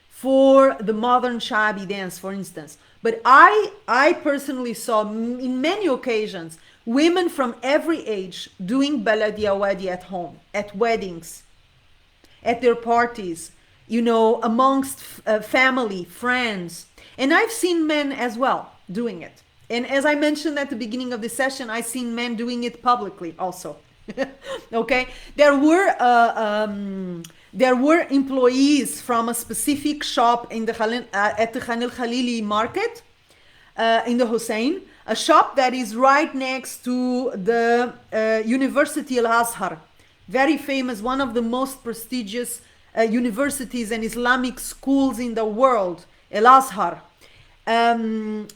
for the modern Sha'abi dance, for instance. But I personally saw in many occasions women from every age doing Baladi Awadi at home, at weddings, at their parties, you know, amongst family, friends. And I've seen men as well doing it. And as I mentioned at the beginning of the session, I've seen men doing it publicly also. Okay? There were employees from a specific shop in the at the Khan el-Khalili market in the Hussein, a shop that is right next to the University Al-Azhar, very famous, one of the most prestigious universities and Islamic schools in the world, Al-Azhar.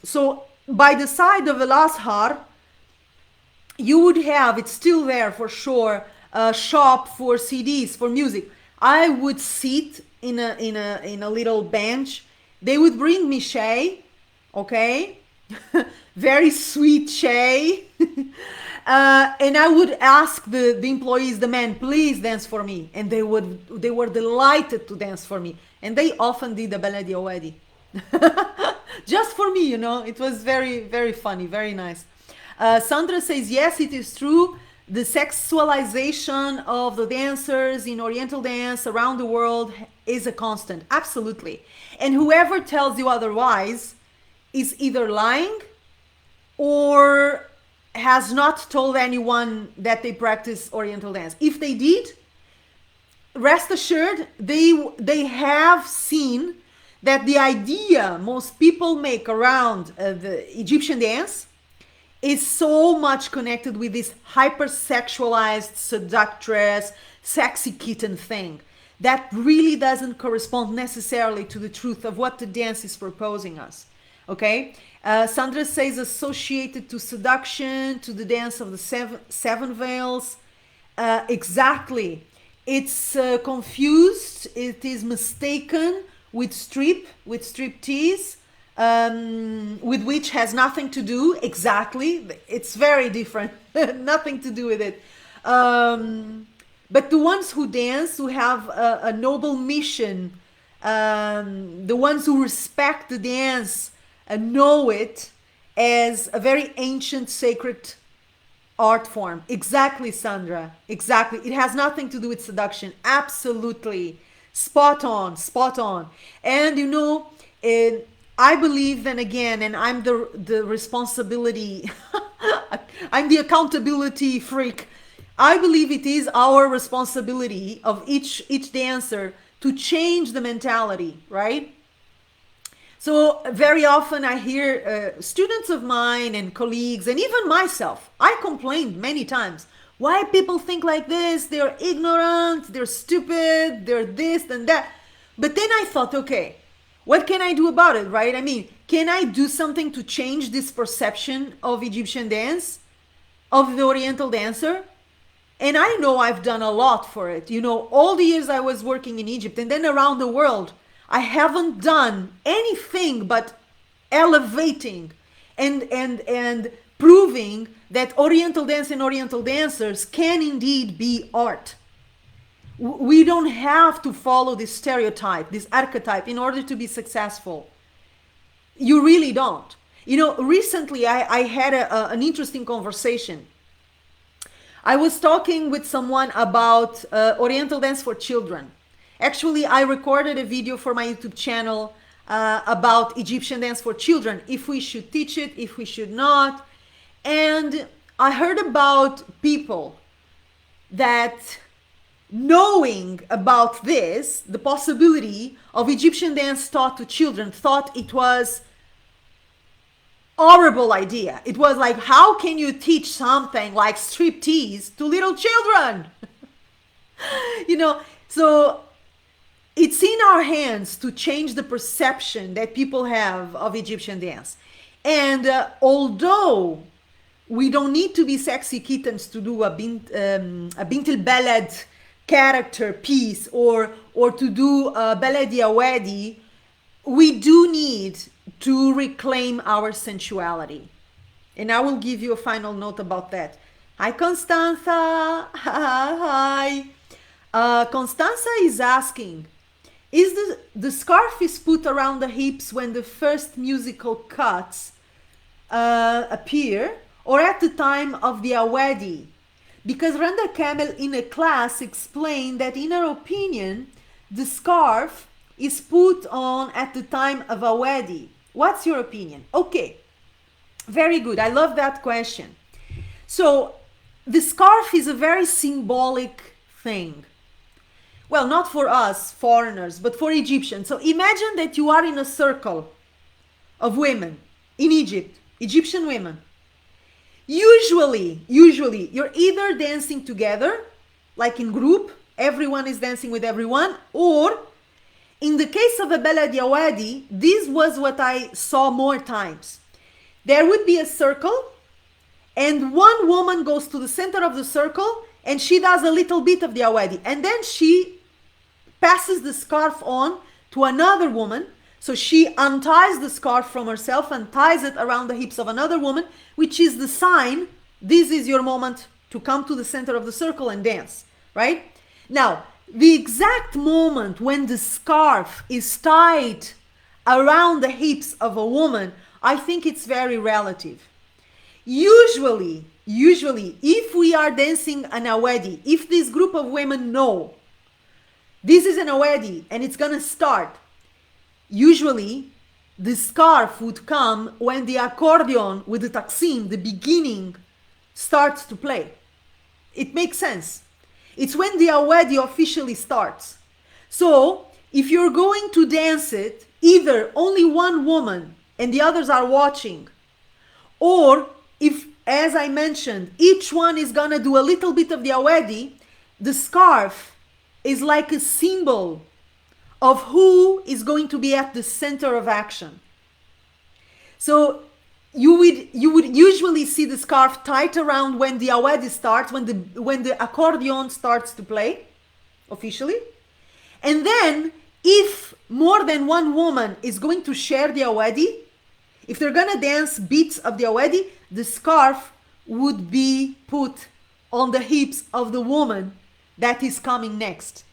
So by the side of Al-Azhar, you would have, it's still there for sure, a shop for CDs, for music. I would sit in a little bench. They would bring me shay, okay? Very sweet shay. And I would ask the employees, the men, please dance for me. And they were delighted to dance for me. And they often did the Baladi Awadi. Just for me, you know. It was very, very funny, very nice. Sandra says, yes, it is true the sexualization of the dancers in Oriental dance around the world is a constant, absolutely. And whoever tells you otherwise is either lying or has not told anyone that they practice Oriental dance. If they did, rest assured, they have seen that the idea most people make around the Egyptian dance is so much connected with this hypersexualized, seductress, sexy kitten thing that really doesn't correspond necessarily to the truth of what the dance is proposing us. Okay, Sandra says associated to seduction, to the dance of the seven veils. Exactly. It's confused, it is mistaken with striptease, with which has nothing to do. Exactly. It's very different. Nothing to do with it. But the ones who dance, who have a noble mission, the ones who respect the dance, know it as a very ancient, sacred art form. Exactly, Sandra. Exactly. It has nothing to do with seduction. Absolutely. Spot on, spot on. And you know, I believe then again, and I'm the responsibility, I'm the accountability freak. I believe it is our responsibility of each dancer to change the mentality, right? So very often I hear students of mine and colleagues and even myself, I complained many times, why people think like this, they're ignorant, they're stupid, they're this and that. But then I thought, okay, what can I do about it, right? I mean, can I do something to change this perception of Egyptian dance, of the Oriental dancer? And I know I've done a lot for it. You know, all the years I was working in Egypt and then around the world, I haven't done anything but elevating and proving that Oriental dance and Oriental dancers can indeed be art. We don't have to follow this stereotype, this archetype in order to be successful. You really don't. You know, recently I had an interesting conversation. I was talking with someone about Oriental dance for children. Actually, I recorded a video for my YouTube channel about Egyptian dance for children, if we should teach it, if we should not. And I heard about people that, knowing about this, the possibility of Egyptian dance taught to children, thought it was horrible idea. It was like, how can you teach something like striptease to little children? You know, so it's in our hands to change the perception that people have of Egyptian dance. And although we don't need to be sexy kittens to do a Bint el Balad character piece or to do a Baladi Awadi, we do need to reclaim our sensuality. And I will give you a final note about that. Hi, Constanza. Hi. Constanza is asking, is the scarf is put around the hips when the first musical cuts appear, or at the time of the Awadi? Because Randa Kamel in a class explained that in her opinion, the scarf is put on at the time of Awadi. What's your opinion? Okay, very good. I love that question. So the scarf is a very symbolic thing. Well, not for us foreigners, but for Egyptians. So imagine that you are in a circle of women in Egypt, Egyptian women. Usually, you're either dancing together, like in group, everyone is dancing with everyone, or in the case of a Baladi Awadi, this was what I saw more times. There would be a circle, and one woman goes to the center of the circle, and she does a little bit of the Awadi, and then she passes the scarf on to another woman. So she unties the scarf from herself and ties it around the hips of another woman, which is the sign, this is your moment to come to the center of the circle and dance, right? Now, the exact moment when the scarf is tied around the hips of a woman, I think it's very relative. Usually, if we are dancing an awadi, if this group of women know this is an awadi and it's gonna start, usually the scarf would come when the accordion with the taksim, the beginning, starts to play. It makes sense. It's when the awadi officially starts. So if you're going to dance it, either only one woman and the others are watching, or if, as I mentioned, each one is gonna do a little bit of the awadi, the scarf is like a symbol of who is going to be at the center of action. So you would usually see the scarf tied around when the awadi starts, when the accordion starts to play officially. And then if more than one woman is going to share the awadi, if they're gonna dance beats of the awadi, the scarf would be put on the hips of the woman that is coming next.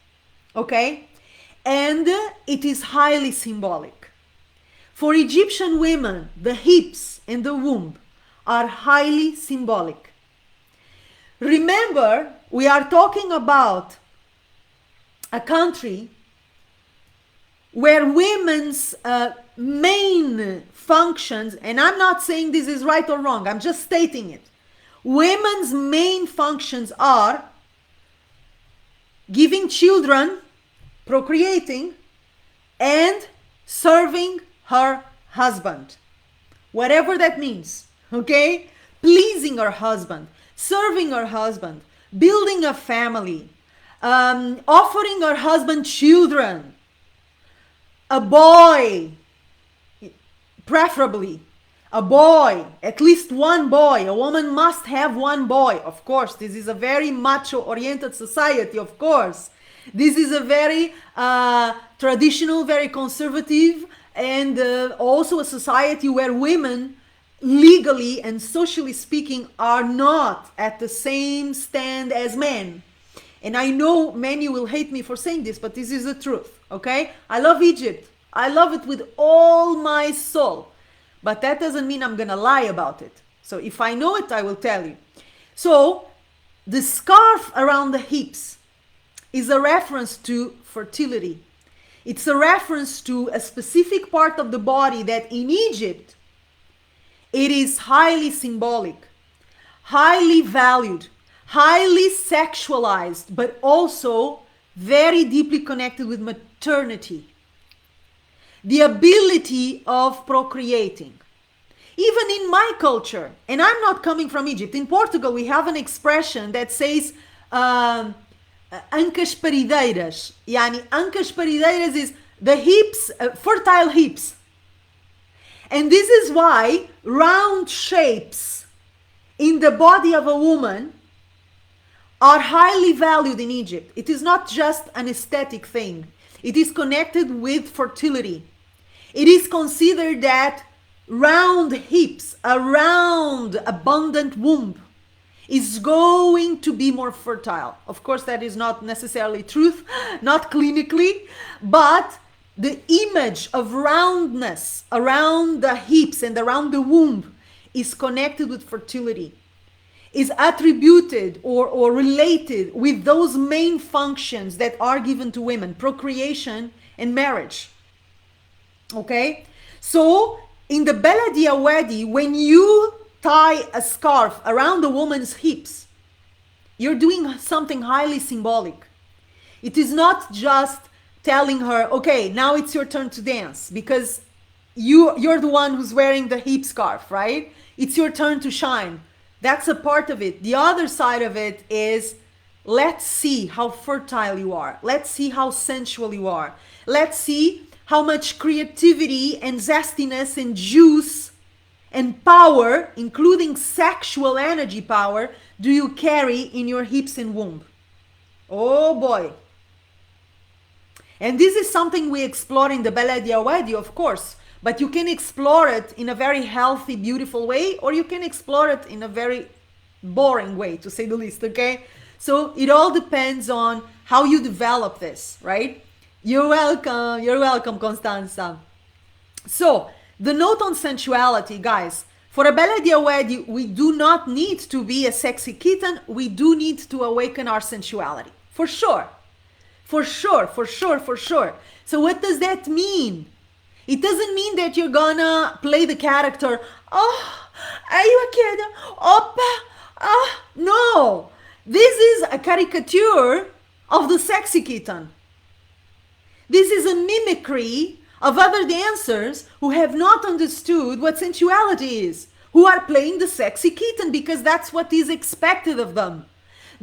Okay? And it is highly symbolic. For Egyptian women, the hips and the womb are highly symbolic. Remember, we are talking about a country where women's main functions, and I'm not saying this is right or wrong, I'm just stating it. Women's main functions are giving children, procreating, and serving her husband. Whatever that means, okay? Pleasing her husband, serving her husband, building a family, offering her husband children, a boy, preferably a boy, at least one boy. A woman must have one boy. Of course, this is a very macho-oriented society, of course. This is a very traditional, very conservative, and also a society where women, legally and socially speaking, are not at the same stand as men. And I know many will hate me for saying this, but this is the truth, okay? I love Egypt. I love it with all my soul. But that doesn't mean I'm gonna lie about it. So if I know it, I will tell you. So the scarf around the hips is a reference to fertility. It's a reference to a specific part of the body that in Egypt, it is highly symbolic, highly valued, highly sexualized, but also very deeply connected with maternity. The ability of procreating. Even in my culture, and I'm not coming from Egypt, in Portugal we have an expression that says ancas parideiras. Yani ancas parideiras is the hips, fertile hips. And this is why round shapes in the body of a woman are highly valued in Egypt. It is not just an aesthetic thing. It is connected with fertility. It is considered that round hips, a round, abundant womb is going to be more fertile. Of course, that is not necessarily truth, not clinically, but the image of roundness around the hips and around the womb is connected with fertility, is attributed or related with those main functions that are given to women, procreation and marriage. Okay, so in the Baladi Awadi, when you tie a scarf around the woman's hips, you're doing something highly symbolic. It is not just telling her, okay, now it's your turn to dance, because you're the one who's wearing the hip scarf, right? It's your turn to shine. That's a part of it. The other side of it is, let's see how fertile you are. Let's see how sensual you are. Let's see how much creativity and zestiness and juice and power, including sexual energy power, do you carry in your hips and womb. Oh boy. And this is something we explore in the Baladi Awadi, of course, but you can explore it in a very healthy, beautiful way, or you can explore it in a very boring way, to say the least, okay? So it all depends on how you develop this, right? You're welcome, Constanza. So the note on sensuality, guys, For a Baladi Awadi, we do not need to be a sexy kitten. We do need to awaken our sensuality. For sure. For sure, for sure, for sure. So what does that mean? It doesn't mean that you're gonna play the character, oh, are you a kid? Oppa, ah, no. This is a caricature of the sexy kitten. This is a mimicry of other dancers who have not understood what sensuality is, who are playing the sexy kitten because that's what is expected of them.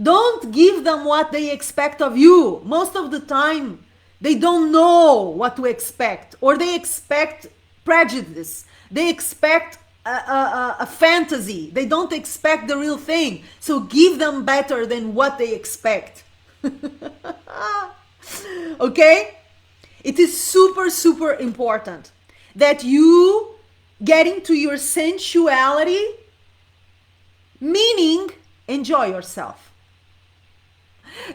Don't give them what they expect of you. Most of the time, they don't know what to expect, or they expect prejudice. They expect a fantasy. They don't expect the real thing. So give them better than what they expect. Okay? It is super, super important that you get into your sensuality, meaning enjoy yourself.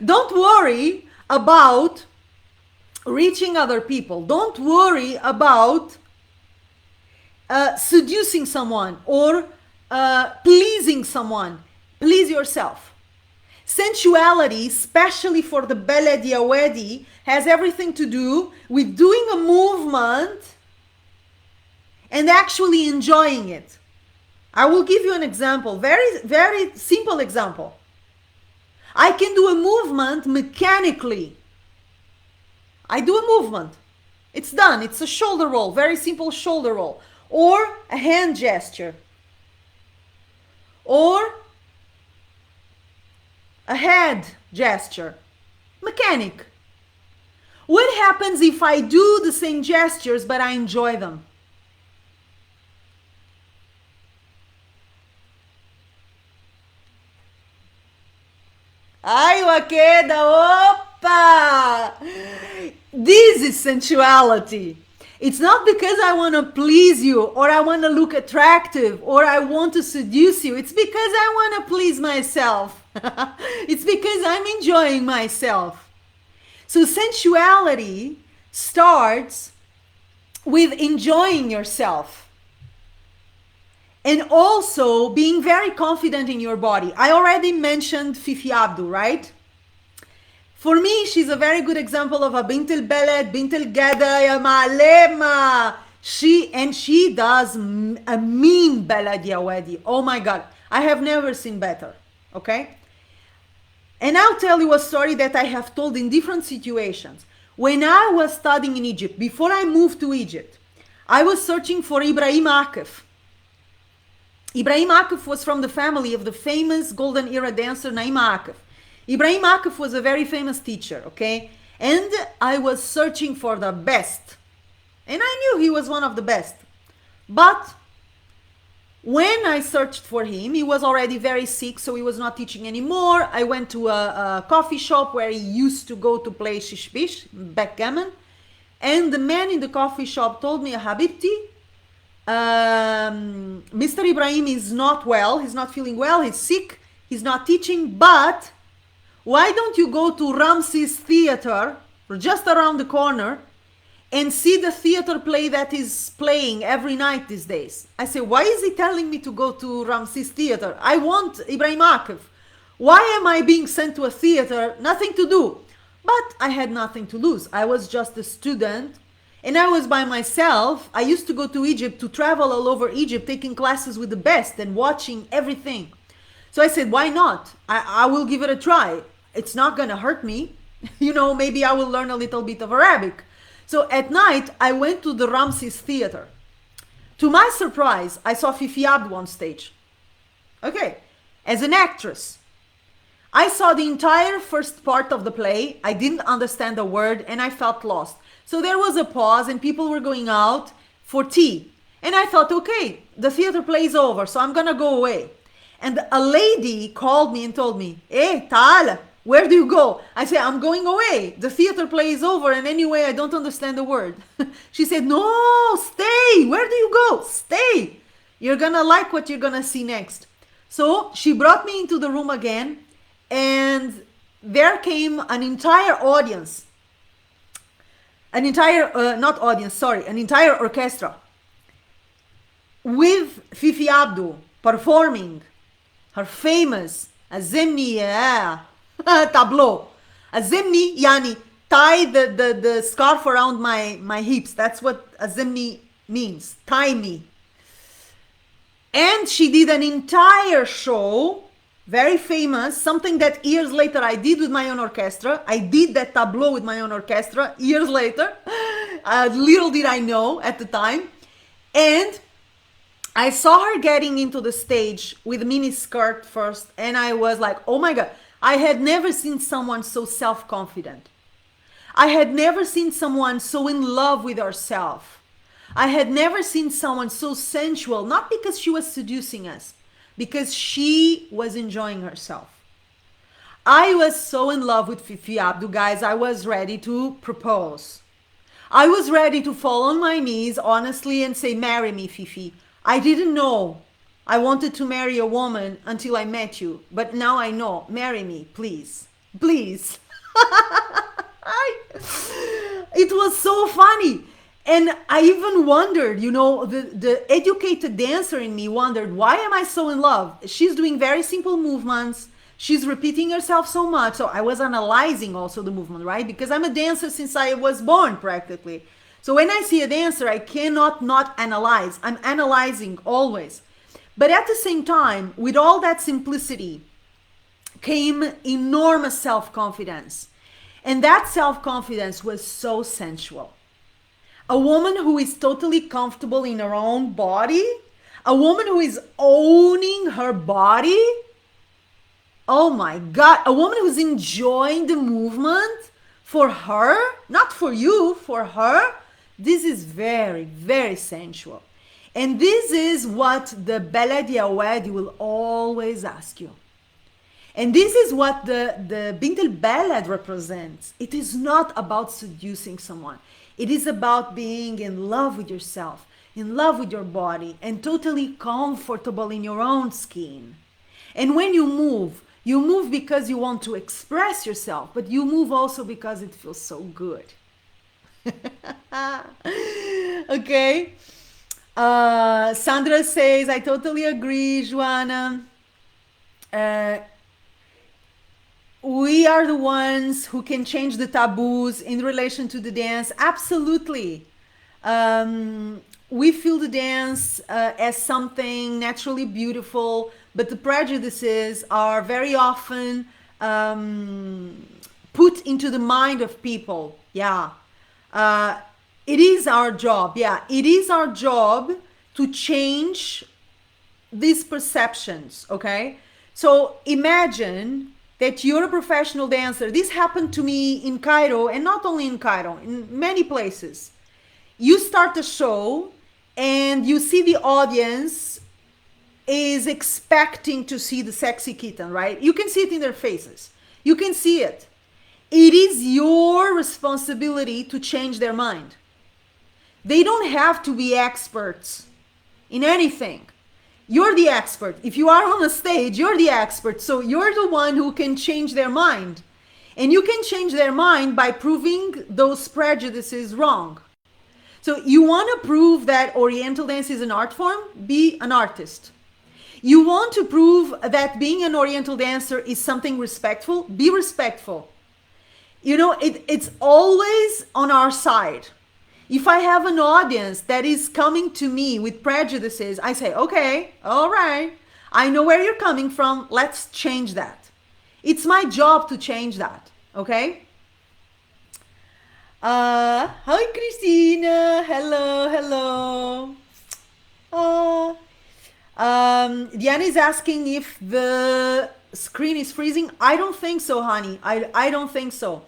Don't worry about reaching other people. Don't worry about seducing someone or pleasing someone. Please yourself. Sensuality, especially for the Baladi Awadi, has everything to do with doing a movement and actually enjoying it. I will give you an example, very, very simple example. I can do a movement mechanically. I do a movement. It's done. It's a shoulder roll, very simple shoulder roll, or a hand gesture, or a head gesture. Mechanic. What happens if I do the same gestures but I enjoy them? Ai, Wakeda, opa! This is sensuality. It's not because I want to please you or I want to look attractive or I want to seduce you. It's because I want to please myself. It's because I'm enjoying myself. So sensuality starts with enjoying yourself and also being very confident in your body. I already mentioned Fifi Abdu, right? For me, she's a very good example of a Bint el Balad, Bint el Gadaya Malema. She does a mean Baladi Awadi. Oh my God, I have never seen better, okay? And I'll tell you a story that I have told in different situations. When I was studying in Egypt, before I moved to Egypt, I was searching for Ibrahim Akif. Ibrahim Akif was from the family of the famous Golden Era dancer Naima Akif. Ibrahim Akif was a very famous teacher, okay? And I was searching for the best. And I knew he was one of the best. But when I searched for him, he was already very sick, so he was not teaching anymore. I went to a coffee shop where he used to go to play shishbish, backgammon. And the man in the coffee shop told me, Habibti, Mr. Ibrahim is not well. He's not feeling well. He's sick. He's not teaching. But why don't you go to Ramses Theater, just around the corner, and see the theater play that is playing every night these days? I say, why is he telling me to go to Ramses Theater? I want Ibrahim Akif. Why am I being sent to a theater? Nothing to do. But I had nothing to lose. I was just a student and I was by myself. I used to go to Egypt, to travel all over Egypt, taking classes with the best and watching everything. So I said, why not? I will give it a try. It's not gonna hurt me. You know, maybe I will learn a little bit of Arabic. So at night, I went to the Ramses Theater. To my surprise, I saw Fifi Abdu on stage. Okay, as an actress. I saw the entire first part of the play. I didn't understand a word and I felt lost. So there was a pause and people were going out for tea. And I thought, okay, the theater play is over, so I'm gonna go away. And a lady called me and told me, hey, Ta'ala, where do you go? I said, I'm going away. The theater play is over and anyway, I don't understand a word. She said, no, stay. Where do you go? Stay. You're gonna like what you're gonna see next. So she brought me into the room again and there came an entire audience. An entire orchestra. with Fifi Abdu performing her famous Azemni tableau. Azemni yani tie the scarf around my hips. That's what Azemni means. Tie me. And she did an entire show, very famous, something that years later I did with my own orchestra. I did that tableau with my own orchestra years later. Little did I know at the time. And I saw her getting into the stage with a mini skirt first, and I was like, oh my God, I had never seen someone so self-confident. I had never seen someone so in love with herself. I had never seen someone so sensual, not because she was seducing us, because she was enjoying herself. I was so in love with Fifi Abdu, guys, I was ready to propose. I was ready to fall on my knees, honestly, and say, marry me, Fifi. I didn't know I wanted to marry a woman until I met you, but now I know. Marry me, please. Please. It was so funny. And I even wondered, you know, the educated dancer in me wondered, why am I so in love? She's doing very simple movements. She's repeating herself so much. So I was analyzing also the movement, right? Because I'm a dancer since I was born practically. So when I see a dancer, I cannot not analyze. I'm analyzing always. But at the same time, with all that simplicity came enormous self-confidence. And that self-confidence was so sensual. A woman who is totally comfortable in her own body, a woman who is owning her body. Oh my God, a woman who's enjoying the movement for her, not for you, for her. This is very, very sensual. And this is what the Baladi Awadi will always ask you. And this is what the Bint el Balad represents. It is not about seducing someone. It is about being in love with yourself, in love with your body, and totally comfortable in your own skin. And when you move because you want to express yourself, but you move also because it feels so good. Okay. Sandra says, I totally agree, Joana. We are the ones who can change the taboos in relation to the dance. Absolutely. We feel the dance as something naturally beautiful, but the prejudices are very often put into the mind of people. Yeah. It is our job. Yeah, it is our job to change these perceptions. Okay. So imagine that you're a professional dancer. This happened to me in Cairo, and not only in Cairo, in many places. You start a show and you see the audience is expecting to see the sexy kitten, right? You can see it in their faces. You can see it. It is your responsibility to change their mind. They don't have to be experts in anything. You're the expert. If you are on a stage, you're the expert. So you're the one who can change their mind. And you can change their mind by proving those prejudices wrong. So you want to prove that Oriental dance is an art form? Be an artist. You want to prove that being an Oriental dancer is something respectful? Be respectful. You know, it's always on our side. If I have an audience that is coming to me with prejudices, I say, okay, all right, I know where you're coming from. Let's change that. It's my job to change that, okay? Hi, Christina. Hello. Diana is asking if the screen is freezing. I don't think so, honey. I don't think so.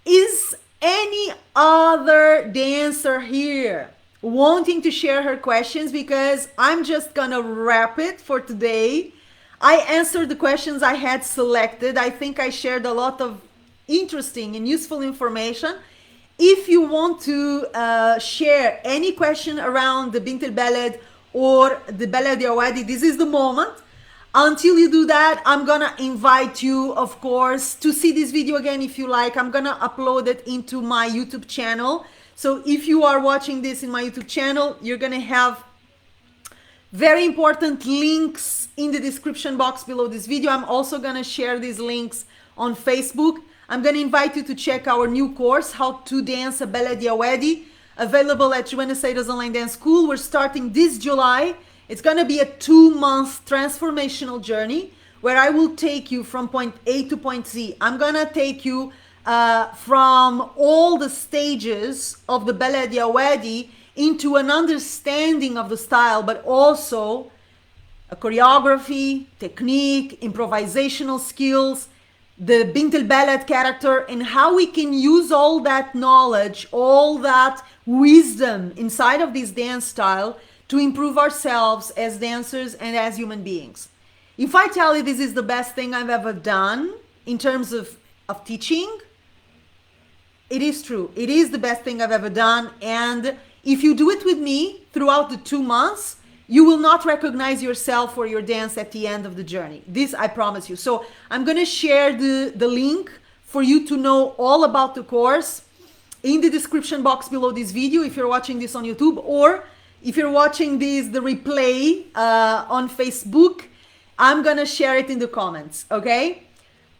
Is any other dancer here wanting to share her questions? Because I'm just gonna wrap it for today. I answered the questions I had selected. I think I shared a lot of interesting and useful information. If you want to share any question around the Bint el Balad or the Baladi Awadi, this is the moment. Until you do that, I'm gonna invite you, of course, to see this video again if you like. I'm gonna upload it into my YouTube channel. So if you are watching this in my YouTube channel, you're gonna have Very important links in the description box below this video. I'm also gonna share these links on Facebook. I'm gonna invite you to check our new course, How to Dance a Baladi Awadi, available at Joana Saahirah's Online Dance School. We're starting this July. It's gonna be a 2-month transformational journey where I will take you from point A to point Z. I'm gonna take you from all the stages of the Baladi Awadi into an understanding of the style, but also a choreography, technique, improvisational skills, the Bint el Balad character, and how we can use all that knowledge, all that wisdom inside of this dance style to improve ourselves as dancers and as human beings. If I tell you this is the best thing I've ever done in terms of teaching, it is true. It is the best thing I've ever done. And if you do it with me throughout the 2 months, you will not recognize yourself or your dance at the end of the journey. This I promise you. So I'm going to share the link for you to know all about the course in the description box below this video if you're watching this on YouTube, or if you're watching this, the replay on Facebook, I'm going to share it in the comments, okay?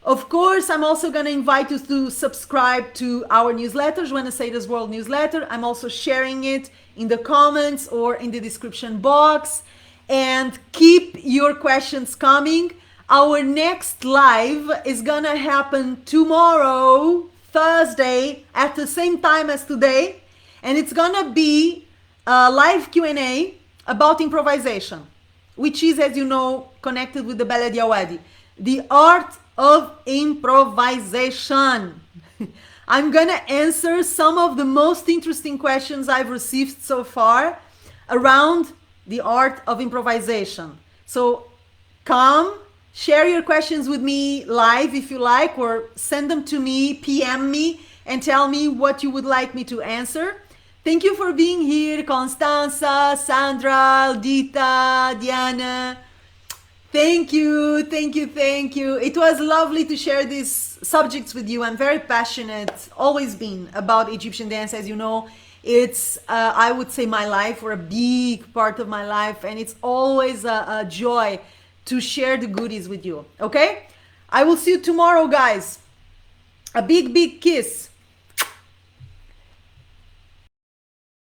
Of course, I'm also going to invite you to subscribe to our newsletter, Joana Saahirah's World newsletter. I'm also sharing it in the comments or in the description box. And keep your questions coming. Our next live is going to happen tomorrow, Thursday, at the same time as today. And it's going to be a live Q&A about improvisation, which is, as you know, connected with the Baladi Awadi. The art of improvisation. I'm gonna answer some of the most interesting questions I've received so far around the art of improvisation. So come, share your questions with me live if you like, or send them to me, PM me, and tell me what you would like me to answer. Thank you for being here, Constanza, Sandra, Dita, Diana. Thank you, thank you, thank you. It was lovely to share these subjects with you. I'm very passionate, always been, about Egyptian dance. As you know, it's, I would say, my life, or a big part of my life. And it's always a joy to share the goodies with you, okay? I will see you tomorrow, guys. A big, big kiss.